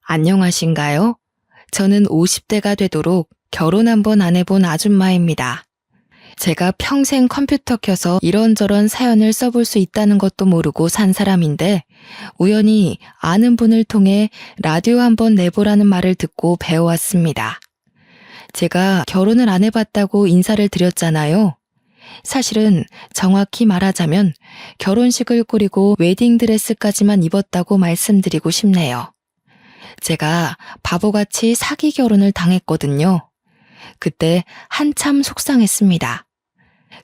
안녕하신가요? 저는 50대가 되도록 결혼 한 번 안 해본 아줌마입니다. 제가 평생 컴퓨터 켜서 이런저런 사연을 써볼 수 있다는 것도 모르고 산 사람인데 우연히 아는 분을 통해 라디오 한번 내보라는 말을 듣고 배워왔습니다. 제가 결혼을 안 해봤다고 인사를 드렸잖아요. 사실은 정확히 말하자면 결혼식을 꾸리고 웨딩드레스까지만 입었다고 말씀드리고 싶네요. 제가 바보같이 사기 결혼을 당했거든요. 그때 한참 속상했습니다.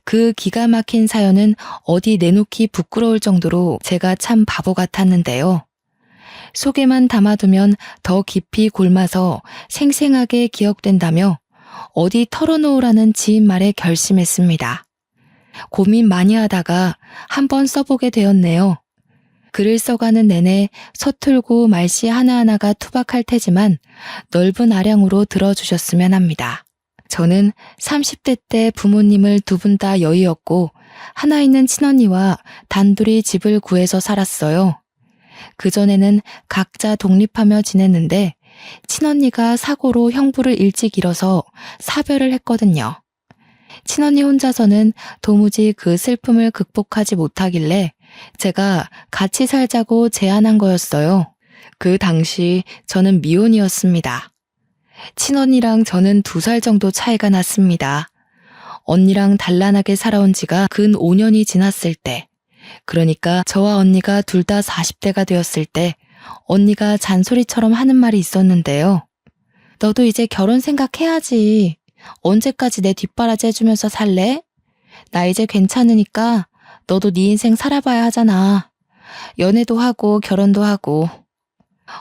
그 기가 막힌 사연은 어디 내놓기 부끄러울 정도로 제가 참 바보 같았는데요. 속에만 담아두면 더 깊이 골마서 생생하게 기억된다며 어디 털어놓으라는 지인 말에 결심했습니다. 고민 많이 하다가 한번 써보게 되었네요. 글을 써가는 내내 서툴고 말씨 하나하나가 투박할 테지만 넓은 아량으로 들어주셨으면 합니다. 저는 30대 때 부모님을 두 분 다 여의었고 하나 있는 친언니와 단둘이 집을 구해서 살았어요. 그전에는 각자 독립하며 지냈는데 친언니가 사고로 형부를 일찍 잃어서 사별을 했거든요. 친언니 혼자서는 도무지 그 슬픔을 극복하지 못하길래 제가 같이 살자고 제안한 거였어요. 그 당시 저는 미혼이었습니다. 친언니랑 저는 2살 정도 차이가 났습니다. 언니랑 단란하게 살아온 지가 근 5년이 지났을 때, 그러니까 저와 언니가 둘 다 40대가 되었을 때 언니가 잔소리처럼 하는 말이 있었는데요. 너도 이제 결혼 생각해야지. 언제까지 내 뒷바라지 해주면서 살래? 나 이제 괜찮으니까 너도 네 인생 살아봐야 하잖아. 연애도 하고 결혼도 하고.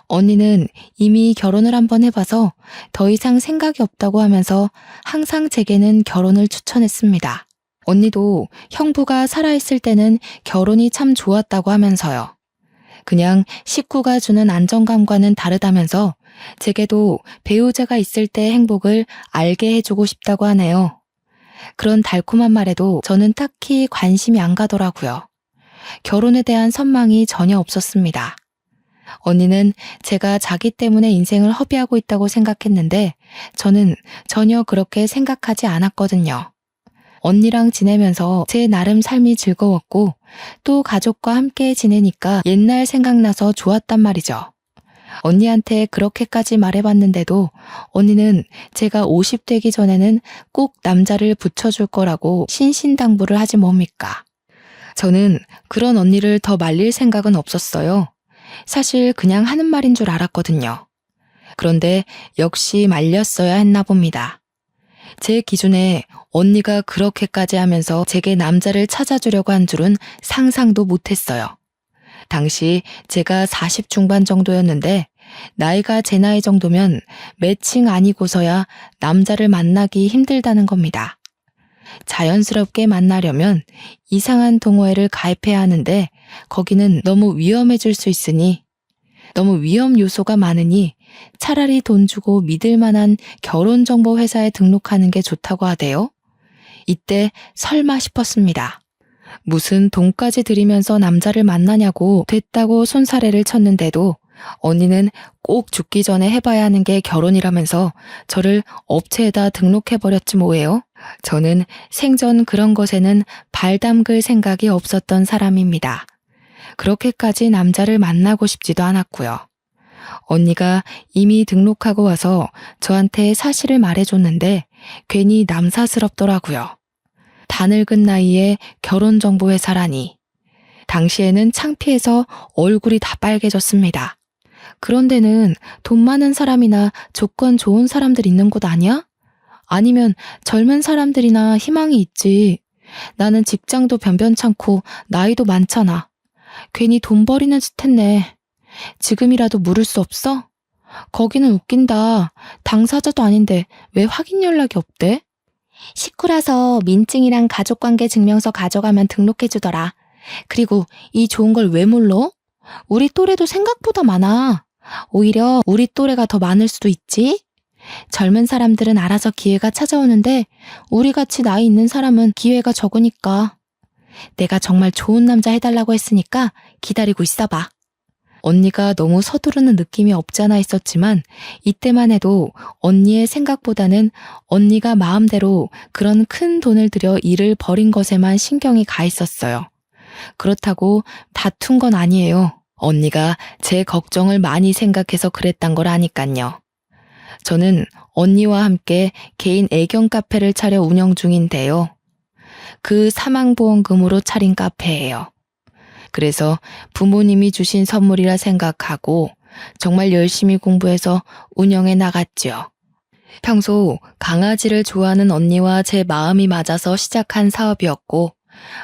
언니는 이미 결혼을 한번 해봐서 더 이상 생각이 없다고 하면서 항상 제게는 결혼을 추천했습니다. 언니도 형부가 살아있을 때는 결혼이 참 좋았다고 하면서요. 그냥 식구가 주는 안정감과는 다르다면서 제게도 배우자가 있을 때 행복을 알게 해주고 싶다고 하네요. 그런 달콤한 말에도 저는 딱히 관심이 안 가더라고요. 결혼에 대한 선망이 전혀 없었습니다. 언니는 제가 자기 때문에 인생을 허비하고 있다고 생각했는데 저는 전혀 그렇게 생각하지 않았거든요. 언니랑 지내면서 제 나름 삶이 즐거웠고 또 가족과 함께 지내니까 옛날 생각나서 좋았단 말이죠. 언니한테 그렇게까지 말해봤는데도 언니는 제가 50 되기 전에는 꼭 남자를 붙여줄 거라고 신신당부를 하지 뭡니까? 저는 그런 언니를 더 말릴 생각은 없었어요. 사실 그냥 하는 말인 줄 알았거든요. 그런데 역시 말렸어야 했나 봅니다. 제 기준에 언니가 그렇게까지 하면서 제게 남자를 찾아주려고 한 줄은 상상도 못했어요. 당시 제가 40 중반 정도였는데 나이가 제 나이 정도면 매칭 아니고서야 남자를 만나기 힘들다는 겁니다. 자연스럽게 만나려면 이상한 동호회를 가입해야 하는데 거기는 너무 위험해질 수 있으니 너무 위험 요소가 많으니 차라리 돈 주고 믿을 만한 결혼정보 회사에 등록하는 게 좋다고 하대요. 이때 설마 싶었습니다. 무슨 돈까지 들이면서 남자를 만나냐고 됐다고 손사래를 쳤는데도 언니는 꼭 죽기 전에 해봐야 하는 게 결혼이라면서 저를 업체에다 등록해버렸지 뭐예요. 저는 생전 그런 것에는 발 담글 생각이 없었던 사람입니다. 그렇게까지 남자를 만나고 싶지도 않았고요. 언니가 이미 등록하고 와서 저한테 사실을 말해줬는데 괜히 남사스럽더라고요. 다 늙은 나이에 결혼정보회사라니. 당시에는 창피해서 얼굴이 다 빨개졌습니다. 그런 데는 돈 많은 사람이나 조건 좋은 사람들 있는 곳 아니야? 아니면 젊은 사람들이나 희망이 있지. 나는 직장도 변변찮고 나이도 많잖아. 괜히 돈 버리는 짓 했네. 지금이라도 물을 수 없어? 거기는 웃긴다. 당사자도 아닌데 왜 확인 연락이 없대? 식구라서 민증이랑 가족관계 증명서 가져가면 등록해주더라. 그리고 이 좋은 걸 왜 몰라? 우리 또래도 생각보다 많아. 오히려 우리 또래가 더 많을 수도 있지? 젊은 사람들은 알아서 기회가 찾아오는데 우리같이 나이 있는 사람은 기회가 적으니까. 내가 정말 좋은 남자 해달라고 했으니까 기다리고 있어봐. 언니가 너무 서두르는 느낌이 없지 않아 있었지만 이때만 해도 언니의 생각보다는 언니가 마음대로 그런 큰 돈을 들여 일을 벌인 것에만 신경이 가 있었어요. 그렇다고 다툰 건 아니에요. 언니가 제 걱정을 많이 생각해서 그랬단 걸 아니깐요. 저는 언니와 함께 개인 애견 카페를 차려 운영 중인데요. 그 사망보험금으로 차린 카페예요. 그래서 부모님이 주신 선물이라 생각하고 정말 열심히 공부해서 운영해 나갔죠. 평소 강아지를 좋아하는 언니와 제 마음이 맞아서 시작한 사업이었고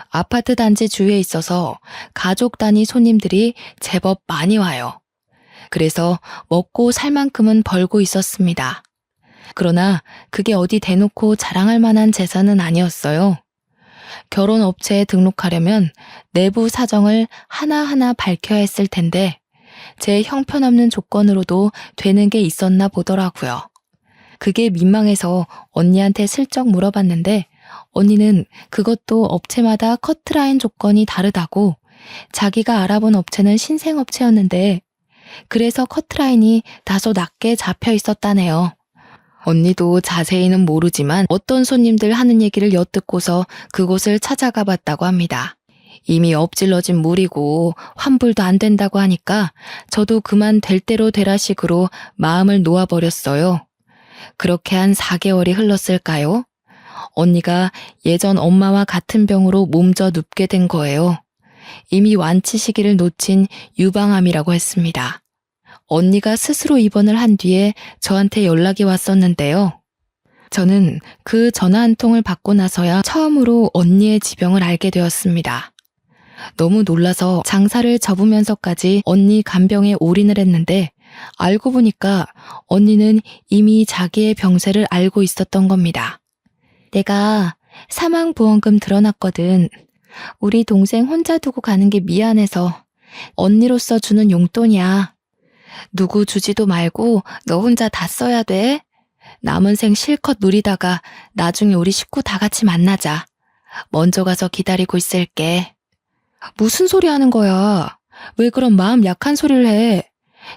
아파트 단지 주위에 있어서 가족 단위 손님들이 제법 많이 와요. 그래서 먹고 살 만큼은 벌고 있었습니다. 그러나 그게 어디 대놓고 자랑할 만한 재산은 아니었어요. 결혼 업체에 등록하려면 내부 사정을 하나하나 밝혀야 했을 텐데 제 형편없는 조건으로도 되는 게 있었나 보더라고요. 그게 민망해서 언니한테 슬쩍 물어봤는데 언니는 그것도 업체마다 커트라인 조건이 다르다고 자기가 알아본 업체는 신생업체였는데 그래서 커트라인이 다소 낮게 잡혀 있었다네요. 언니도 자세히는 모르지만 어떤 손님들 하는 얘기를 엿듣고서 그곳을 찾아가 봤다고 합니다. 이미 엎질러진 물이고 환불도 안 된다고 하니까 저도 그만 될 대로 되라 식으로 마음을 놓아버렸어요. 그렇게 한 4개월이 흘렀을까요? 언니가 예전 엄마와 같은 병으로 몸져 눕게 된 거예요. 이미 완치 시기를 놓친 유방암이라고 했습니다. 언니가 스스로 입원을 한 뒤에 저한테 연락이 왔었는데요. 저는 그 전화 한 통을 받고 나서야 처음으로 언니의 지병을 알게 되었습니다. 너무 놀라서 장사를 접으면서까지 언니 간병에 올인을 했는데 알고 보니까 언니는 이미 자기의 병세를 알고 있었던 겁니다. 내가 사망보험금 들어놨거든. 우리 동생 혼자 두고 가는 게 미안해서 언니로서 주는 용돈이야. 누구 주지도 말고 너 혼자 다 써야 돼. 남은 생 실컷 누리다가 나중에 우리 식구 다 같이 만나자. 먼저 가서 기다리고 있을게. 무슨 소리 하는 거야? 왜 그런 마음 약한 소리를 해?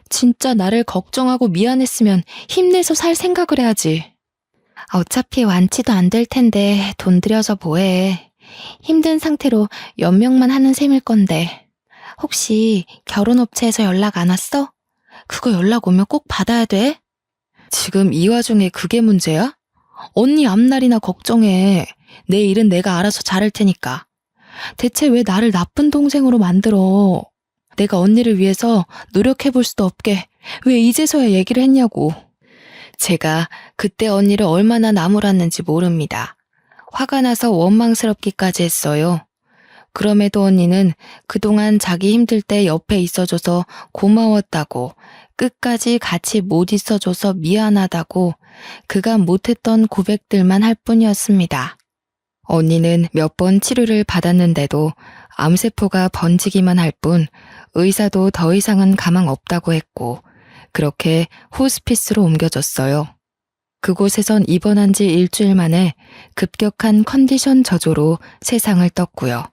진짜 나를 걱정하고 미안했으면 힘내서 살 생각을 해야지. 어차피 완치도 안 될 텐데 돈 들여서 뭐해. 힘든 상태로 연명만 하는 셈일 건데. 혹시 결혼업체에서 연락 안 왔어? 그거 연락 오면 꼭 받아야 돼? 지금 이 와중에 그게 문제야? 언니 앞날이나 걱정해. 내 일은 내가 알아서 잘할 테니까. 대체 왜 나를 나쁜 동생으로 만들어? 내가 언니를 위해서 노력해볼 수도 없게 왜 이제서야 얘기를 했냐고. 제가 그때 언니를 얼마나 나무랐는지 모릅니다. 화가 나서 원망스럽기까지 했어요. 그럼에도 언니는 그동안 자기 힘들 때 옆에 있어줘서 고마웠다고, 끝까지 같이 못 있어줘서 미안하다고 그간 못했던 고백들만 할 뿐이었습니다. 언니는 몇 번 치료를 받았는데도 암세포가 번지기만 할 뿐 의사도 더 이상은 가망 없다고 했고 그렇게 호스피스로 옮겨졌어요. 그곳에선 입원한 지 일주일 만에 급격한 컨디션 저조로 세상을 떴고요.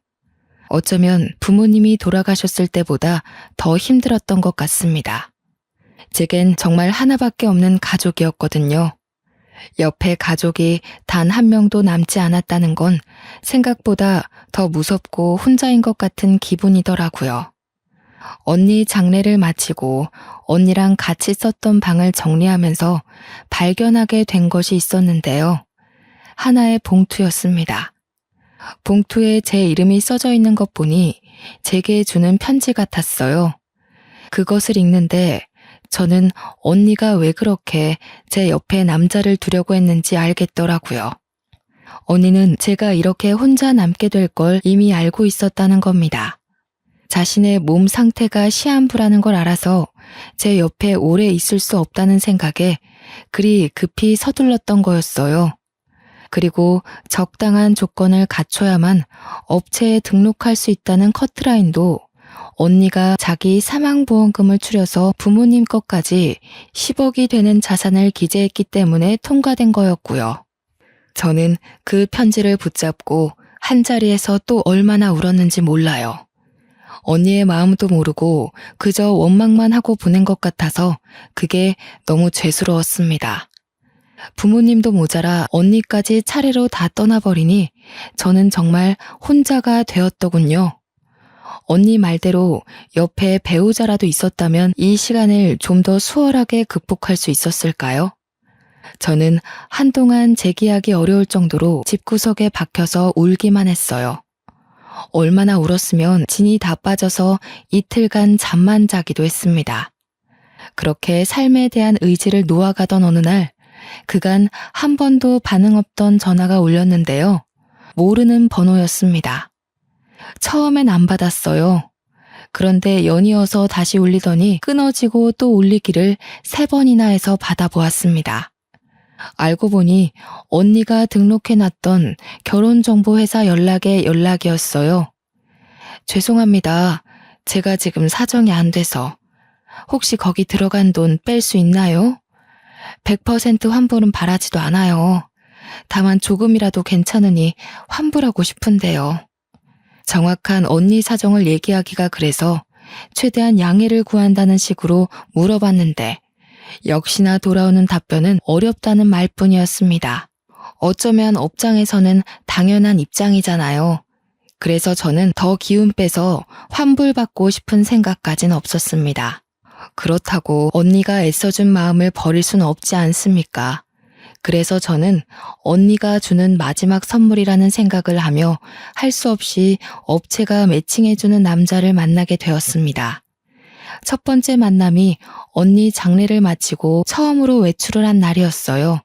어쩌면 부모님이 돌아가셨을 때보다 더 힘들었던 것 같습니다. 제겐 정말 하나밖에 없는 가족이었거든요. 옆에 가족이 단 한 명도 남지 않았다는 건 생각보다 더 무섭고 혼자인 것 같은 기분이더라고요. 언니 장례를 마치고 언니랑 같이 썼던 방을 정리하면서 발견하게 된 것이 있었는데요. 하나의 봉투였습니다. 봉투에 제 이름이 써져 있는 것 보니 제게 주는 편지 같았어요. 그것을 읽는데 저는 언니가 왜 그렇게 제 옆에 남자를 두려고 했는지 알겠더라고요. 언니는 제가 이렇게 혼자 남게 될 걸 이미 알고 있었다는 겁니다. 자신의 몸 상태가 시한부라는 걸 알아서 제 옆에 오래 있을 수 없다는 생각에 그리 급히 서둘렀던 거였어요. 그리고 적당한 조건을 갖춰야만 업체에 등록할 수 있다는 커트라인도 언니가 자기 사망보험금을 추려서 부모님 것까지 10억이 되는 자산을 기재했기 때문에 통과된 거였고요. 저는 그 편지를 붙잡고 한자리에서 또 얼마나 울었는지 몰라요. 언니의 마음도 모르고 그저 원망만 하고 보낸 것 같아서 그게 너무 죄스러웠습니다. 부모님도 모자라 언니까지 차례로 다 떠나버리니 저는 정말 혼자가 되었더군요. 언니 말대로 옆에 배우자라도 있었다면 이 시간을 좀 더 수월하게 극복할 수 있었을까요? 저는 한동안 재기하기 어려울 정도로 집구석에 박혀서 울기만 했어요. 얼마나 울었으면 진이 다 빠져서 이틀간 잠만 자기도 했습니다. 그렇게 삶에 대한 의지를 놓아가던 어느 날 그간 한 번도 반응 없던 전화가 울렸는데요. 모르는 번호였습니다. 처음엔 안 받았어요. 그런데 연이어서 다시 울리더니 끊어지고 또 울리기를 3번이나 해서 받아보았습니다. 알고 보니 언니가 등록해놨던 결혼정보회사 연락의 연락이었어요. 죄송합니다. 제가 지금 사정이 안 돼서. 혹시 거기 들어간 돈 뺄 수 있나요? 100% 환불은 바라지도 않아요. 다만 조금이라도 괜찮으니 환불하고 싶은데요. 정확한 언니 사정을 얘기하기가 그래서 최대한 양해를 구한다는 식으로 물어봤는데 역시나 돌아오는 답변은 어렵다는 말뿐이었습니다. 어쩌면 업장에서는 당연한 입장이잖아요. 그래서 저는 더 기운 빼서 환불받고 싶은 생각까진 없었습니다. 그렇다고 언니가 애써준 마음을 버릴 수는 없지 않습니까? 그래서 저는 언니가 주는 마지막 선물이라는 생각을 하며 할 수 없이 업체가 매칭해주는 남자를 만나게 되었습니다. 첫 번째 만남이 언니 장례를 마치고 처음으로 외출을 한 날이었어요.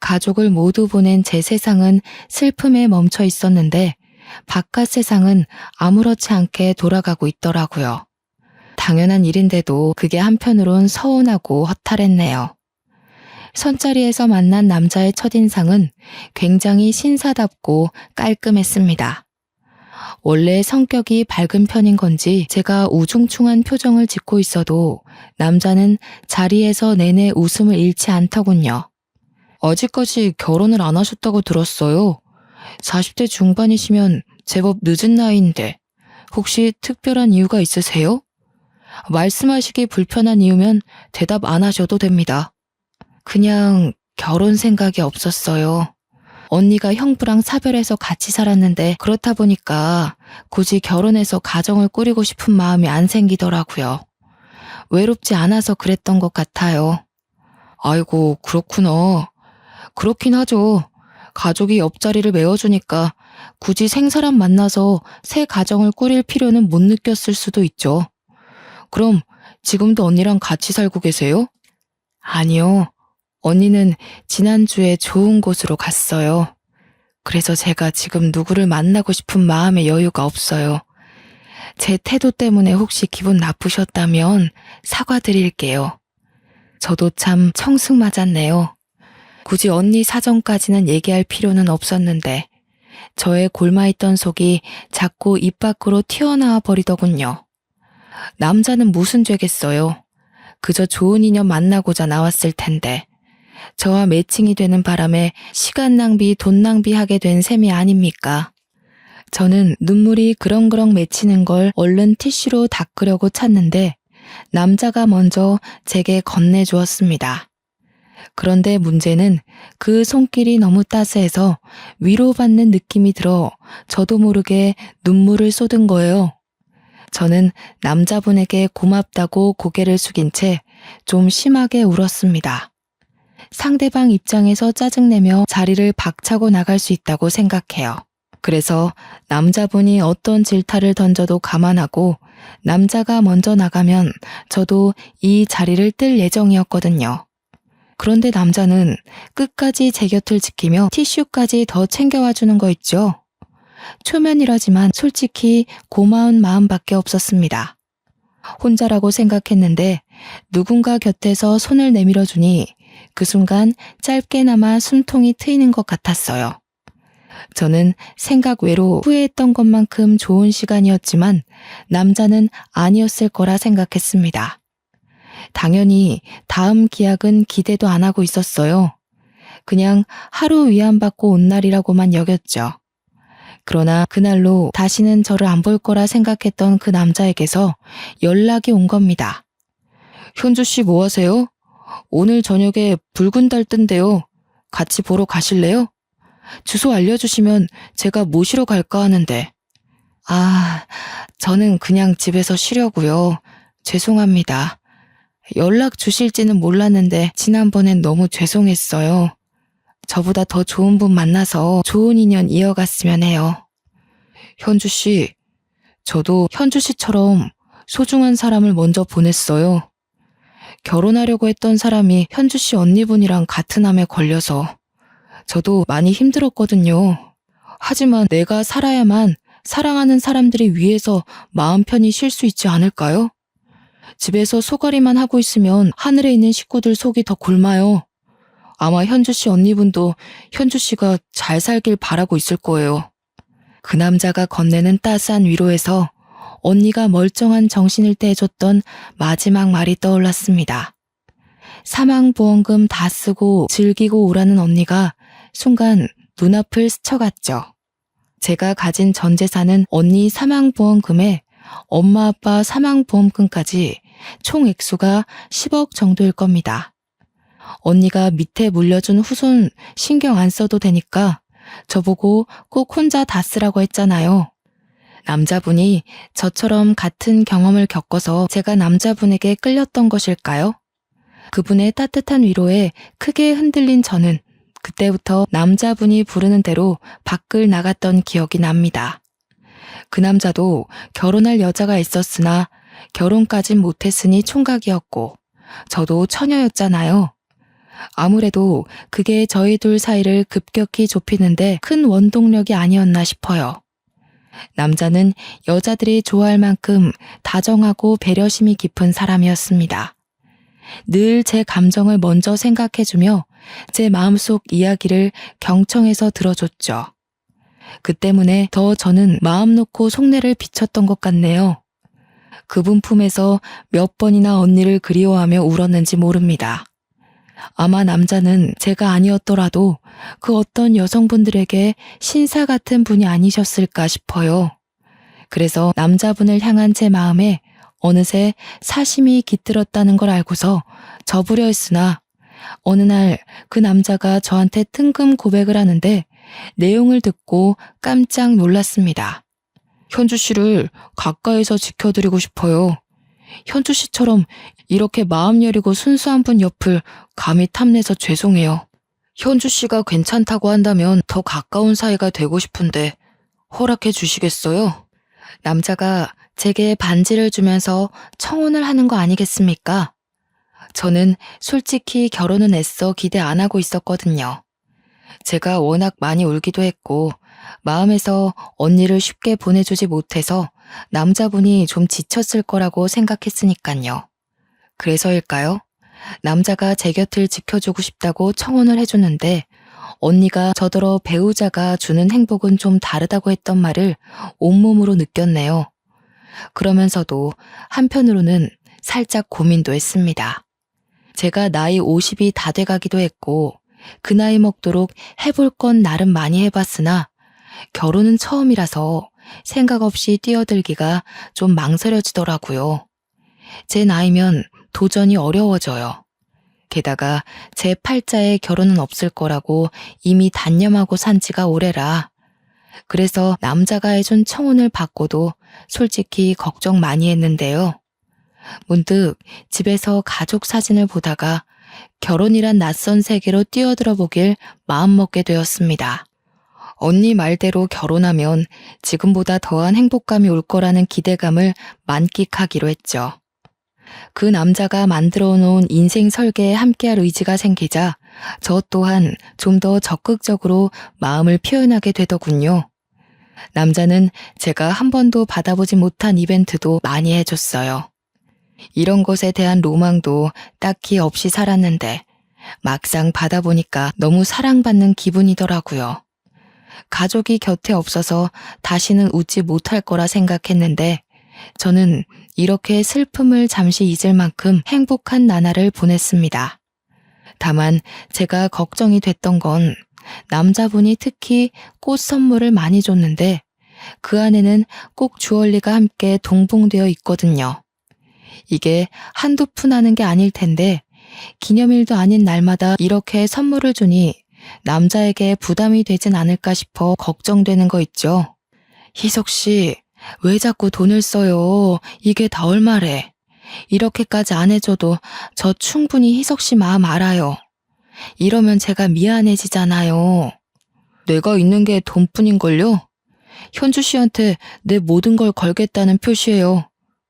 가족을 모두 보낸 제 세상은 슬픔에 멈춰 있었는데 바깥 세상은 아무렇지 않게 돌아가고 있더라고요. 당연한 일인데도 그게 한편으론 서운하고 허탈했네요. 선자리에서 만난 남자의 첫인상은 굉장히 신사답고 깔끔했습니다. 원래 성격이 밝은 편인 건지 제가 우중충한 표정을 짓고 있어도 남자는 자리에서 내내 웃음을 잃지 않더군요. 아직까지 결혼을 안 하셨다고 들었어요. 40대 중반이시면 제법 늦은 나이인데 혹시 특별한 이유가 있으세요? 말씀하시기 불편한 이유면 대답 안 하셔도 됩니다. 그냥 결혼 생각이 없었어요. 언니가 형부랑 사별해서 같이 살았는데 그렇다 보니까 굳이 결혼해서 가정을 꾸리고 싶은 마음이 안 생기더라고요. 외롭지 않아서 그랬던 것 같아요. 아이고, 그렇구나. 그렇긴 하죠. 가족이 옆자리를 메워주니까 굳이 생사람 만나서 새 가정을 꾸릴 필요는 못 느꼈을 수도 있죠. 그럼 지금도 언니랑 같이 살고 계세요? 아니요. 언니는 지난주에 좋은 곳으로 갔어요. 그래서 제가 지금 누구를 만나고 싶은 마음의 여유가 없어요. 제 태도 때문에 혹시 기분 나쁘셨다면 사과드릴게요. 저도 참 청승 맞았네요. 굳이 언니 사정까지는 얘기할 필요는 없었는데 저의 골마있던 속이 자꾸 입 밖으로 튀어나와 버리더군요. 남자는 무슨 죄겠어요. 그저 좋은 인연 만나고자 나왔을 텐데 저와 매칭이 되는 바람에 시간 낭비, 돈 낭비하게 된 셈이 아닙니까? 저는 눈물이 그렁그렁 맺히는 걸 얼른 티슈로 닦으려고 찾는데 남자가 먼저 제게 건네주었습니다. 그런데 문제는 그 손길이 너무 따스해서 위로받는 느낌이 들어 저도 모르게 눈물을 쏟은 거예요. 저는 남자분에게 고맙다고 고개를 숙인 채 좀 심하게 울었습니다. 상대방 입장에서 짜증내며 자리를 박차고 나갈 수 있다고 생각해요. 그래서 남자분이 어떤 질타를 던져도 감안하고 남자가 먼저 나가면 저도 이 자리를 뜰 예정이었거든요. 그런데 남자는 끝까지 제 곁을 지키며 티슈까지 더 챙겨와 주는 거 있죠. 초면이라지만 솔직히 고마운 마음밖에 없었습니다. 혼자라고 생각했는데 누군가 곁에서 손을 내밀어 주니 그 순간 짧게나마 숨통이 트이는 것 같았어요. 저는 생각 외로 후회했던 것만큼 좋은 시간이었지만 남자는 아니었을 거라 생각했습니다. 당연히 다음 기약은 기대도 안 하고 있었어요. 그냥 하루 위안받고 온 날이라고만 여겼죠. 그러나 그날로 다시는 저를 안 볼 거라 생각했던 그 남자에게서 연락이 온 겁니다. 현주 씨 뭐 하세요? 오늘 저녁에 붉은 달 뜬대요. 같이 보러 가실래요? 주소 알려주시면 제가 모시러 갈까 하는데. 아, 저는 그냥 집에서 쉬려고요. 죄송합니다. 연락 주실지는 몰랐는데 지난번엔 너무 죄송했어요. 저보다 더 좋은 분 만나서 좋은 인연 이어갔으면 해요. 현주 씨, 저도 현주 씨처럼 소중한 사람을 먼저 보냈어요. 결혼하려고 했던 사람이 현주 씨 언니분이랑 같은 암에 걸려서 저도 많이 힘들었거든요. 하지만 내가 살아야만 사랑하는 사람들이 위해서 마음 편히 쉴 수 있지 않을까요? 집에서 소가리만 하고 있으면 하늘에 있는 식구들 속이 더 굶어요. 아마 현주 씨 언니분도 현주 씨가 잘 살길 바라고 있을 거예요. 그 남자가 건네는 따스한 위로에서 언니가 멀쩡한 정신일 때 해줬던 마지막 말이 떠올랐습니다. 사망보험금 다 쓰고 즐기고 오라는 언니가 순간 눈앞을 스쳐갔죠. 제가 가진 전 재산은 언니 사망보험금에 엄마 아빠 사망보험금까지 총 액수가 10억 정도일 겁니다. 언니가 밑에 물려준 후손 신경 안 써도 되니까 저보고 꼭 혼자 다 쓰라고 했잖아요. 남자분이 저처럼 같은 경험을 겪어서 제가 남자분에게 끌렸던 것일까요? 그분의 따뜻한 위로에 크게 흔들린 저는 그때부터 남자분이 부르는 대로 밖을 나갔던 기억이 납니다. 그 남자도 결혼할 여자가 있었으나 결혼까진 못했으니 총각이었고 저도 처녀였잖아요. 아무래도 그게 저희 둘 사이를 급격히 좁히는데 큰 원동력이 아니었나 싶어요. 남자는 여자들이 좋아할 만큼 다정하고 배려심이 깊은 사람이었습니다. 늘 제 감정을 먼저 생각해주며 제 마음속 이야기를 경청해서 들어줬죠. 그 때문에 더 저는 마음 놓고 속내를 비쳤던 것 같네요. 그분 품에서 몇 번이나 언니를 그리워하며 울었는지 모릅니다. 아마 남자는 제가 아니었더라도 그 어떤 여성분들에게 신사 같은 분이 아니셨을까 싶어요. 그래서 남자분을 향한 제 마음에 어느새 사심이 깃들었다는 걸 알고서 접으려 했으나 어느 날 그 남자가 저한테 뜬금 고백을 하는데 내용을 듣고 깜짝 놀랐습니다. 현주 씨를 가까이서 지켜드리고 싶어요. 현주 씨처럼 이렇게 마음 여리고 순수한 분 옆을 감히 탐내서 죄송해요. 현주 씨가 괜찮다고 한다면 더 가까운 사이가 되고 싶은데 허락해 주시겠어요? 남자가 제게 반지를 주면서 청혼을 하는 거 아니겠습니까? 저는 솔직히 결혼은 애써 기대 안 하고 있었거든요. 제가 워낙 많이 울기도 했고 마음에서 언니를 쉽게 보내주지 못해서 남자분이 좀 지쳤을 거라고 생각했으니까요. 그래서일까요? 남자가 제 곁을 지켜주고 싶다고 청혼을 해주는데 언니가 저더러 배우자가 주는 행복은 좀 다르다고 했던 말을 온몸으로 느꼈네요. 그러면서도 한편으로는 살짝 고민도 했습니다. 제가 나이 50이 다 돼가기도 했고 그 나이 먹도록 해볼 건 나름 많이 해봤으나 결혼은 처음이라서 생각 없이 뛰어들기가 좀 망설여지더라고요. 제 나이면 도전이 어려워져요. 게다가 제 팔자에 결혼은 없을 거라고 이미 단념하고 산 지가 오래라. 그래서 남자가 해준 청혼을 받고도 솔직히 걱정 많이 했는데요. 문득 집에서 가족 사진을 보다가 결혼이란 낯선 세계로 뛰어들어 보길 마음먹게 되었습니다. 언니 말대로 결혼하면 지금보다 더한 행복감이 올 거라는 기대감을 만끽하기로 했죠. 그 남자가 만들어 놓은 인생 설계에 함께할 의지가 생기자 저 또한 좀 더 적극적으로 마음을 표현하게 되더군요. 남자는 제가 한 번도 받아보지 못한 이벤트도 많이 해줬어요. 이런 것에 대한 로망도 딱히 없이 살았는데 막상 받아보니까 너무 사랑받는 기분이더라고요. 가족이 곁에 없어서 다시는 웃지 못할 거라 생각했는데 저는 이렇게 슬픔을 잠시 잊을 만큼 행복한 나날을 보냈습니다. 다만 제가 걱정이 됐던 건 남자분이 특히 꽃 선물을 많이 줬는데 그 안에는 꼭 주얼리가 함께 동봉되어 있거든요. 이게 한두 푼 하는 게 아닐 텐데 기념일도 아닌 날마다 이렇게 선물을 주니 남자에게 부담이 되진 않을까 싶어 걱정되는 거 있죠. 희석 씨, 왜 자꾸 돈을 써요? 이게 다 얼마래? 이렇게까지 안 해줘도 저 충분히 희석 씨 마음 알아요. 이러면 제가 미안해지잖아요. 내가 있는 게 돈뿐인걸요? 현주 씨한테 내 모든 걸 걸겠다는 표시예요.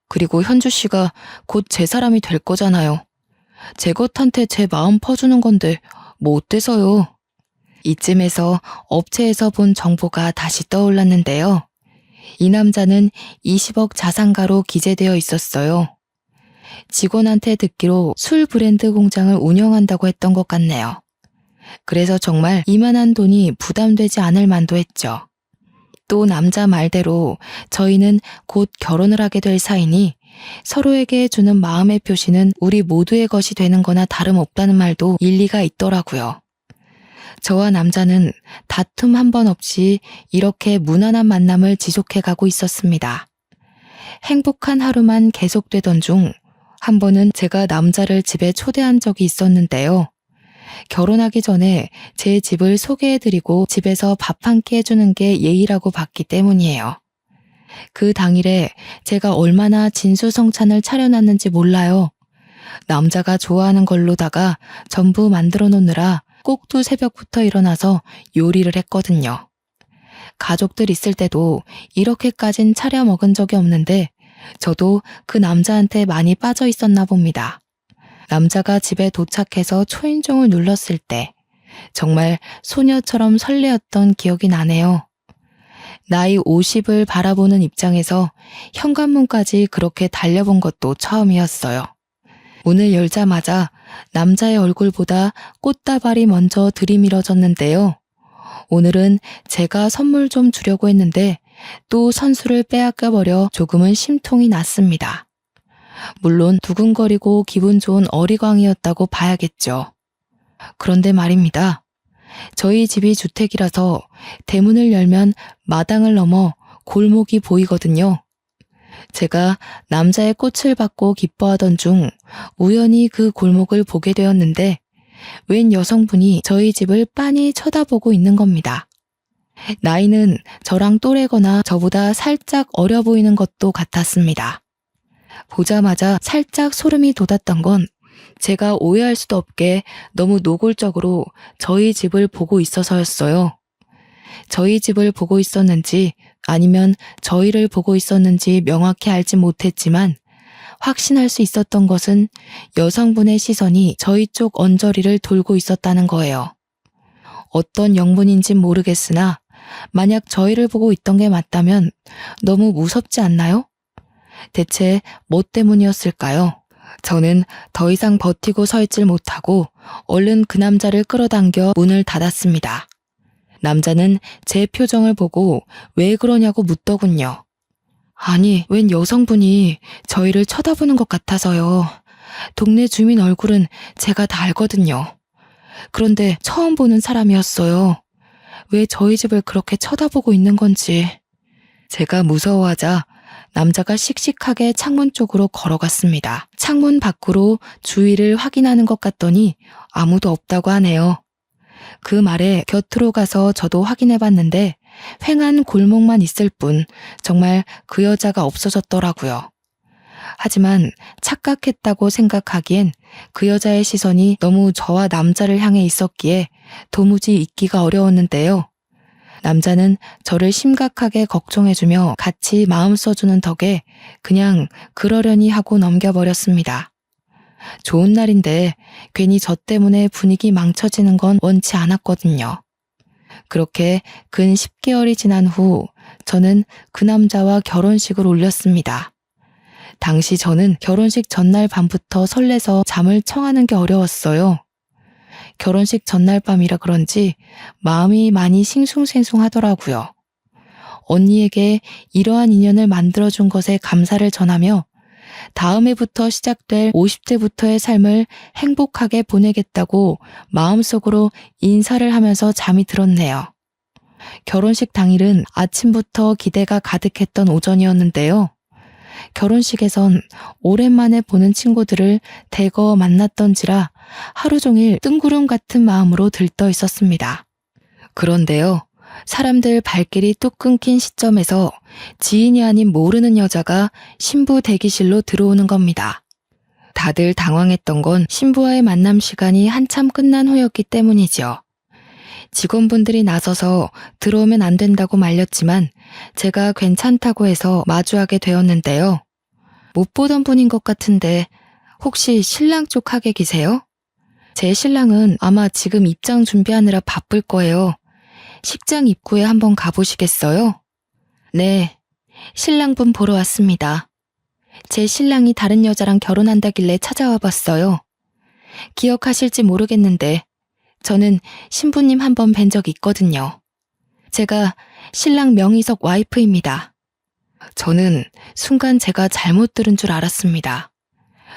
그리고 현주 씨가 곧 제 사람이 될 거잖아요. 제 것한테 제 마음 퍼주는 건데 뭐 어때서요? 이쯤에서 업체에서 본 정보가 다시 떠올랐는데요. 이 남자는 20억 자산가로 기재되어 있었어요. 직원한테 듣기로 술 브랜드 공장을 운영한다고 했던 것 같네요. 그래서 정말 이만한 돈이 부담되지 않을 만도 했죠. 또 남자 말대로 저희는 곧 결혼을 하게 될 사이니 서로에게 주는 마음의 표시는 우리 모두의 것이 되는 거나 다름없다는 말도 일리가 있더라고요. 저와 남자는 다툼 한 번 없이 이렇게 무난한 만남을 지속해가고 있었습니다. 행복한 하루만 계속되던 중 한 번은 제가 남자를 집에 초대한 적이 있었는데요. 결혼하기 전에 제 집을 소개해드리고 집에서 밥 한 끼 해주는 게 예의라고 봤기 때문이에요. 그 당일에 제가 얼마나 진수성찬을 차려놨는지 몰라요. 남자가 좋아하는 걸로다가 전부 만들어 놓느라 꼭두 새벽부터 일어나서 요리를 했거든요. 가족들 있을 때도 이렇게까진 차려 먹은 적이 없는데 저도 그 남자한테 많이 빠져 있었나 봅니다. 남자가 집에 도착해서 초인종을 눌렀을 때 정말 소녀처럼 설레었던 기억이 나네요. 나이 50을 바라보는 입장에서 현관문까지 그렇게 달려본 것도 처음이었어요. 문을 열자마자 남자의 얼굴보다 꽃다발이 먼저 들이밀어졌는데요. 오늘은 제가 선물 좀 주려고 했는데 또 선수를 빼앗겨버려 조금은 심통이 났습니다. 물론 두근거리고 기분 좋은 어리광이었다고 봐야겠죠. 그런데 말입니다. 저희 집이 주택이라서 대문을 열면 마당을 넘어 골목이 보이거든요. 제가 남자의 꽃을 받고 기뻐하던 중 우연히 그 골목을 보게 되었는데 웬 여성분이 저희 집을 빤히 쳐다보고 있는 겁니다. 나이는 저랑 또래거나 저보다 살짝 어려 보이는 것도 같았습니다. 보자마자 살짝 소름이 돋았던 건 제가 오해할 수도 없게 너무 노골적으로 저희 집을 보고 있어서였어요. 저희 집을 보고 있었는지 아니면 저희를 보고 있었는지 명확히 알지 못했지만 확신할 수 있었던 것은 여성분의 시선이 저희 쪽 언저리를 돌고 있었다는 거예요. 어떤 영문인진 모르겠으나 만약 저희를 보고 있던 게 맞다면 너무 무섭지 않나요? 대체 뭐 때문이었을까요? 저는 더 이상 버티고 서 있질 못하고 얼른 그 남자를 끌어당겨 문을 닫았습니다. 남자는 제 표정을 보고 왜 그러냐고 묻더군요. 아니, 웬 여성분이 저희를 쳐다보는 것 같아서요. 동네 주민 얼굴은 제가 다 알거든요. 그런데 처음 보는 사람이었어요. 왜 저희 집을 그렇게 쳐다보고 있는 건지. 제가 무서워하자 남자가 씩씩하게 창문 쪽으로 걸어갔습니다. 창문 밖으로 주위를 확인하는 것 같더니 아무도 없다고 하네요. 그 말에 곁으로 가서 저도 확인해봤는데 횡한 골목만 있을 뿐 정말 그 여자가 없어졌더라고요. 하지만 착각했다고 생각하기엔 그 여자의 시선이 너무 저와 남자를 향해 있었기에 도무지 잊기가 어려웠는데요. 남자는 저를 심각하게 걱정해주며 같이 마음 써주는 덕에 그냥 그러려니 하고 넘겨버렸습니다. 좋은 날인데 괜히 저 때문에 분위기 망쳐지는 건 원치 않았거든요. 그렇게 근 10개월이 지난 후 저는 그 남자와 결혼식을 올렸습니다. 당시 저는 결혼식 전날 밤부터 설레서 잠을 청하는 게 어려웠어요. 결혼식 전날 밤이라 그런지 마음이 많이 싱숭생숭하더라고요. 언니에게 이러한 인연을 만들어준 것에 감사를 전하며 다음 해부터 시작될 50대부터의 삶을 행복하게 보내겠다고 마음속으로 인사를 하면서 잠이 들었네요. 결혼식 당일은 아침부터 기대가 가득했던 오전이었는데요. 결혼식에선 오랜만에 보는 친구들을 대거 만났던지라 하루 종일 뜬구름 같은 마음으로 들떠 있었습니다. 그런데요, 사람들 발길이 뚝 끊긴 시점에서 지인이 아닌 모르는 여자가 신부 대기실로 들어오는 겁니다. 다들 당황했던 건 신부와의 만남 시간이 한참 끝난 후였기 때문이죠. 직원분들이 나서서 들어오면 안 된다고 말렸지만 제가 괜찮다고 해서 마주하게 되었는데요. 못 보던 분인 것 같은데 혹시 신랑 쪽 하객이세요? 제 신랑은 아마 지금 입장 준비하느라 바쁠 거예요. 식장 입구에 한번 가보시겠어요? 네, 신랑분 보러 왔습니다. 제 신랑이 다른 여자랑 결혼한다길래 찾아와 봤어요. 기억하실지 모르겠는데 저는 신부님 한 번 뵌 적 있거든요. 제가 신랑 명의석 와이프입니다. 저는 순간 제가 잘못 들은 줄 알았습니다.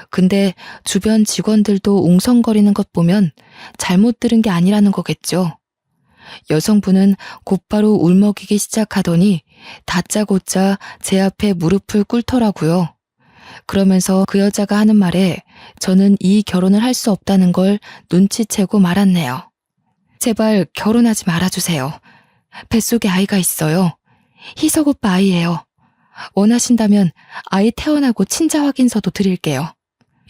근데 주변 직원들도 웅성거리는 것 보면 잘못 들은 게 아니라는 거겠죠. 여성분은 곧바로 울먹이기 시작하더니 다짜고짜 제 앞에 무릎을 꿇더라고요. 그러면서 그 여자가 하는 말에 저는 이 결혼을 할 수 없다는 걸 눈치채고 말았네요. 제발 결혼하지 말아주세요. 뱃속에 아이가 있어요. 희석 오빠 아이예요. 원하신다면 아이 태어나고 친자 확인서도 드릴게요.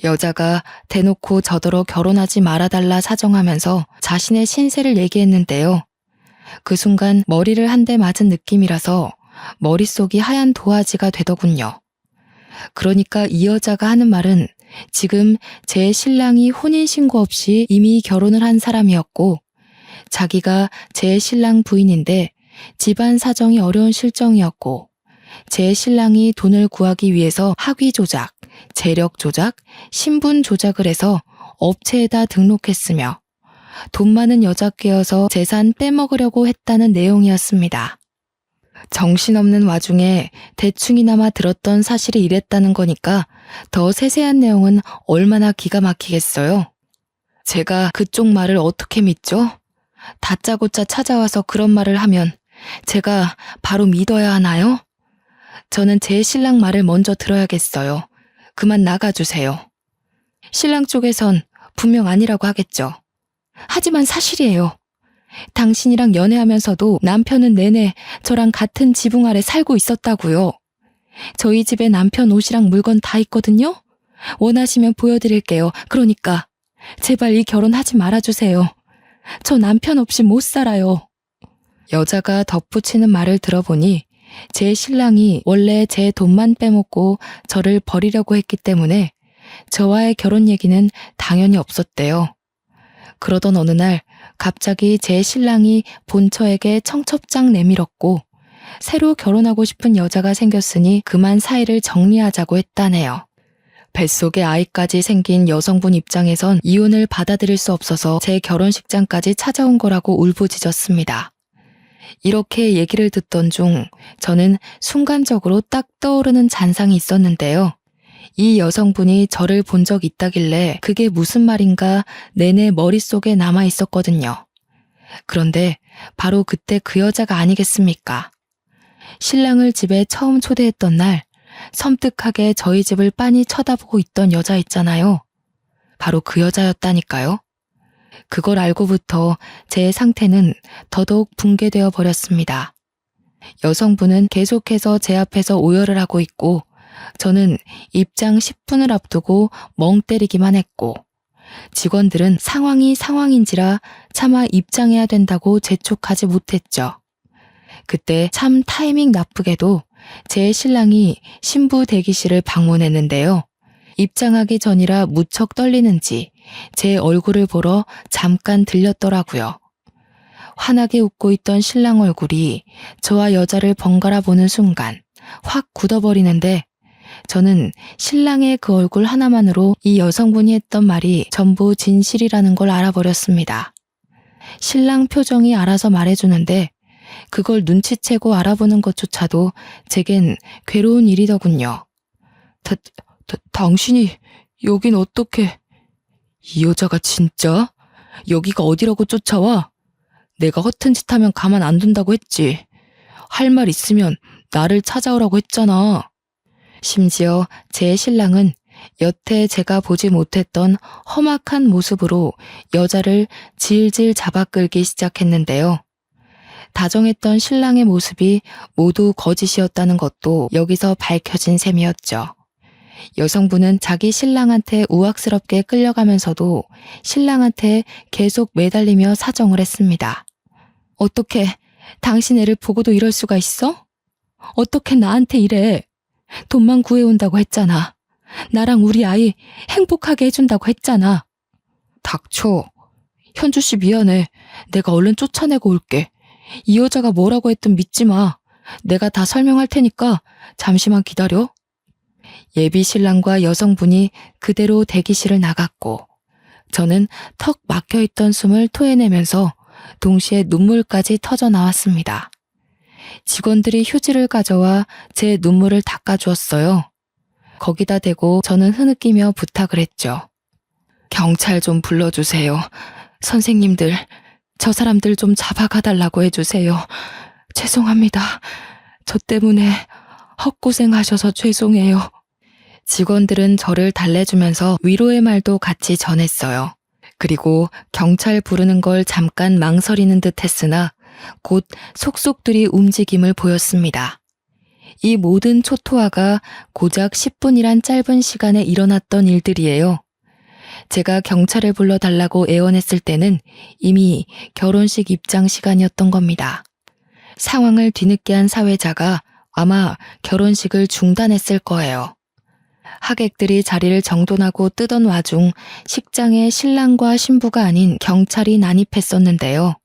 여자가 대놓고 저더러 결혼하지 말아달라 사정하면서 자신의 신세를 얘기했는데요. 그 순간 머리를 한 대 맞은 느낌이라서 머릿속이 하얀 도화지가 되더군요. 그러니까 이 여자가 하는 말은 지금 제 신랑이 혼인신고 없이 이미 결혼을 한 사람이었고 자기가 제 신랑 부인인데 집안 사정이 어려운 실정이었고 제 신랑이 돈을 구하기 위해서 학위 조작, 재력 조작, 신분 조작을 해서 업체에다 등록했으며 돈 많은 여자 꿰어서 재산 빼먹으려고 했다는 내용이었습니다. 정신없는 와중에 대충이나마 들었던 사실이 이랬다는 거니까 더 세세한 내용은 얼마나 기가 막히겠어요. 제가 그쪽 말을 어떻게 믿죠? 다짜고짜 찾아와서 그런 말을 하면 제가 바로 믿어야 하나요? 저는 제 신랑 말을 먼저 들어야겠어요. 그만 나가주세요. 신랑 쪽에선 분명 아니라고 하겠죠. 하지만 사실이에요. 당신이랑 연애하면서도 남편은 내내 저랑 같은 지붕 아래 살고 있었다고요. 저희 집에 남편 옷이랑 물건 다 있거든요. 원하시면 보여드릴게요. 그러니까 제발 이 결혼하지 말아주세요. 저 남편 없이 못 살아요. 여자가 덧붙이는 말을 들어보니 제 신랑이 원래 제 돈만 빼먹고 저를 버리려고 했기 때문에 저와의 결혼 얘기는 당연히 없었대요. 그러던 어느 날 갑자기 제 신랑이 본처에게 청첩장 내밀었고 새로 결혼하고 싶은 여자가 생겼으니 그만 사이를 정리하자고 했다네요. 뱃속에 아이까지 생긴 여성분 입장에선 이혼을 받아들일 수 없어서 제 결혼식장까지 찾아온 거라고 울부짖었습니다. 이렇게 얘기를 듣던 중 저는 순간적으로 딱 떠오르는 잔상이 있었는데요. 이 여성분이 저를 본 적 있다길래 그게 무슨 말인가 내내 머릿속에 남아 있었거든요. 그런데 바로 그때 그 여자가 아니겠습니까? 신랑을 집에 처음 초대했던 날 섬뜩하게 저희 집을 빤히 쳐다보고 있던 여자 있잖아요. 바로 그 여자였다니까요. 그걸 알고부터 제 상태는 더더욱 붕괴되어 버렸습니다. 여성분은 계속해서 제 앞에서 오열을 하고 있고 저는 입장 10분을 앞두고 멍 때리기만 했고 직원들은 상황이 상황인지라 차마 입장해야 된다고 재촉하지 못했죠. 그때 참 타이밍 나쁘게도 제 신랑이 신부 대기실을 방문했는데요. 입장하기 전이라 무척 떨리는지 제 얼굴을 보러 잠깐 들렸더라고요. 환하게 웃고 있던 신랑 얼굴이 저와 여자를 번갈아 보는 순간 확 굳어버리는데 저는 신랑의 그 얼굴 하나만으로 이 여성분이 했던 말이 전부 진실이라는 걸 알아버렸습니다. 신랑 표정이 알아서 말해주는데 그걸 눈치채고 알아보는 것조차도 제겐 괴로운 일이더군요. 당신이 여긴 어떻게? 이 여자가 진짜? 여기가 어디라고 쫓아와? 내가 허튼 짓 하면 가만 안 둔다고 했지. 할 말 있으면 나를 찾아오라고 했잖아. 심지어 제 신랑은 여태 제가 보지 못했던 험악한 모습으로 여자를 질질 잡아 끌기 시작했는데요. 다정했던 신랑의 모습이 모두 거짓이었다는 것도 여기서 밝혀진 셈이었죠. 여성분은 자기 신랑한테 우악스럽게 끌려가면서도 신랑한테 계속 매달리며 사정을 했습니다. 어떻게 당신 애를 보고도 이럴 수가 있어? 어떻게 나한테 이래? 돈만 구해온다고 했잖아. 나랑 우리 아이 행복하게 해준다고 했잖아. 닥쳐. 현주 씨 미안해. 내가 얼른 쫓아내고 올게. 이 여자가 뭐라고 했든 믿지 마. 내가 다 설명할 테니까 잠시만 기다려. 예비 신랑과 여성분이 그대로 대기실을 나갔고 저는 턱 막혀있던 숨을 토해내면서 동시에 눈물까지 터져 나왔습니다. 직원들이 휴지를 가져와 제 눈물을 닦아주었어요. 거기다 대고 저는 흐느끼며 부탁을 했죠. 경찰 좀 불러주세요. 선생님들, 저 사람들 좀 잡아가달라고 해주세요. 죄송합니다. 저 때문에 헛고생하셔서 죄송해요. 직원들은 저를 달래주면서 위로의 말도 같이 전했어요. 그리고 경찰 부르는 걸 잠깐 망설이는 듯 했으나 곧 속속들이 움직임을 보였습니다. 이 모든 초토화가 고작 10분이란 짧은 시간에 일어났던 일들이에요. 제가 경찰을 불러달라고 애원했을 때는 이미 결혼식 입장 시간이었던 겁니다. 상황을 뒤늦게 한 사회자가 아마 결혼식을 중단했을 거예요. 하객들이 자리를 정돈하고 뜨던 와중 식장에 신랑과 신부가 아닌 경찰이 난입했었는데요.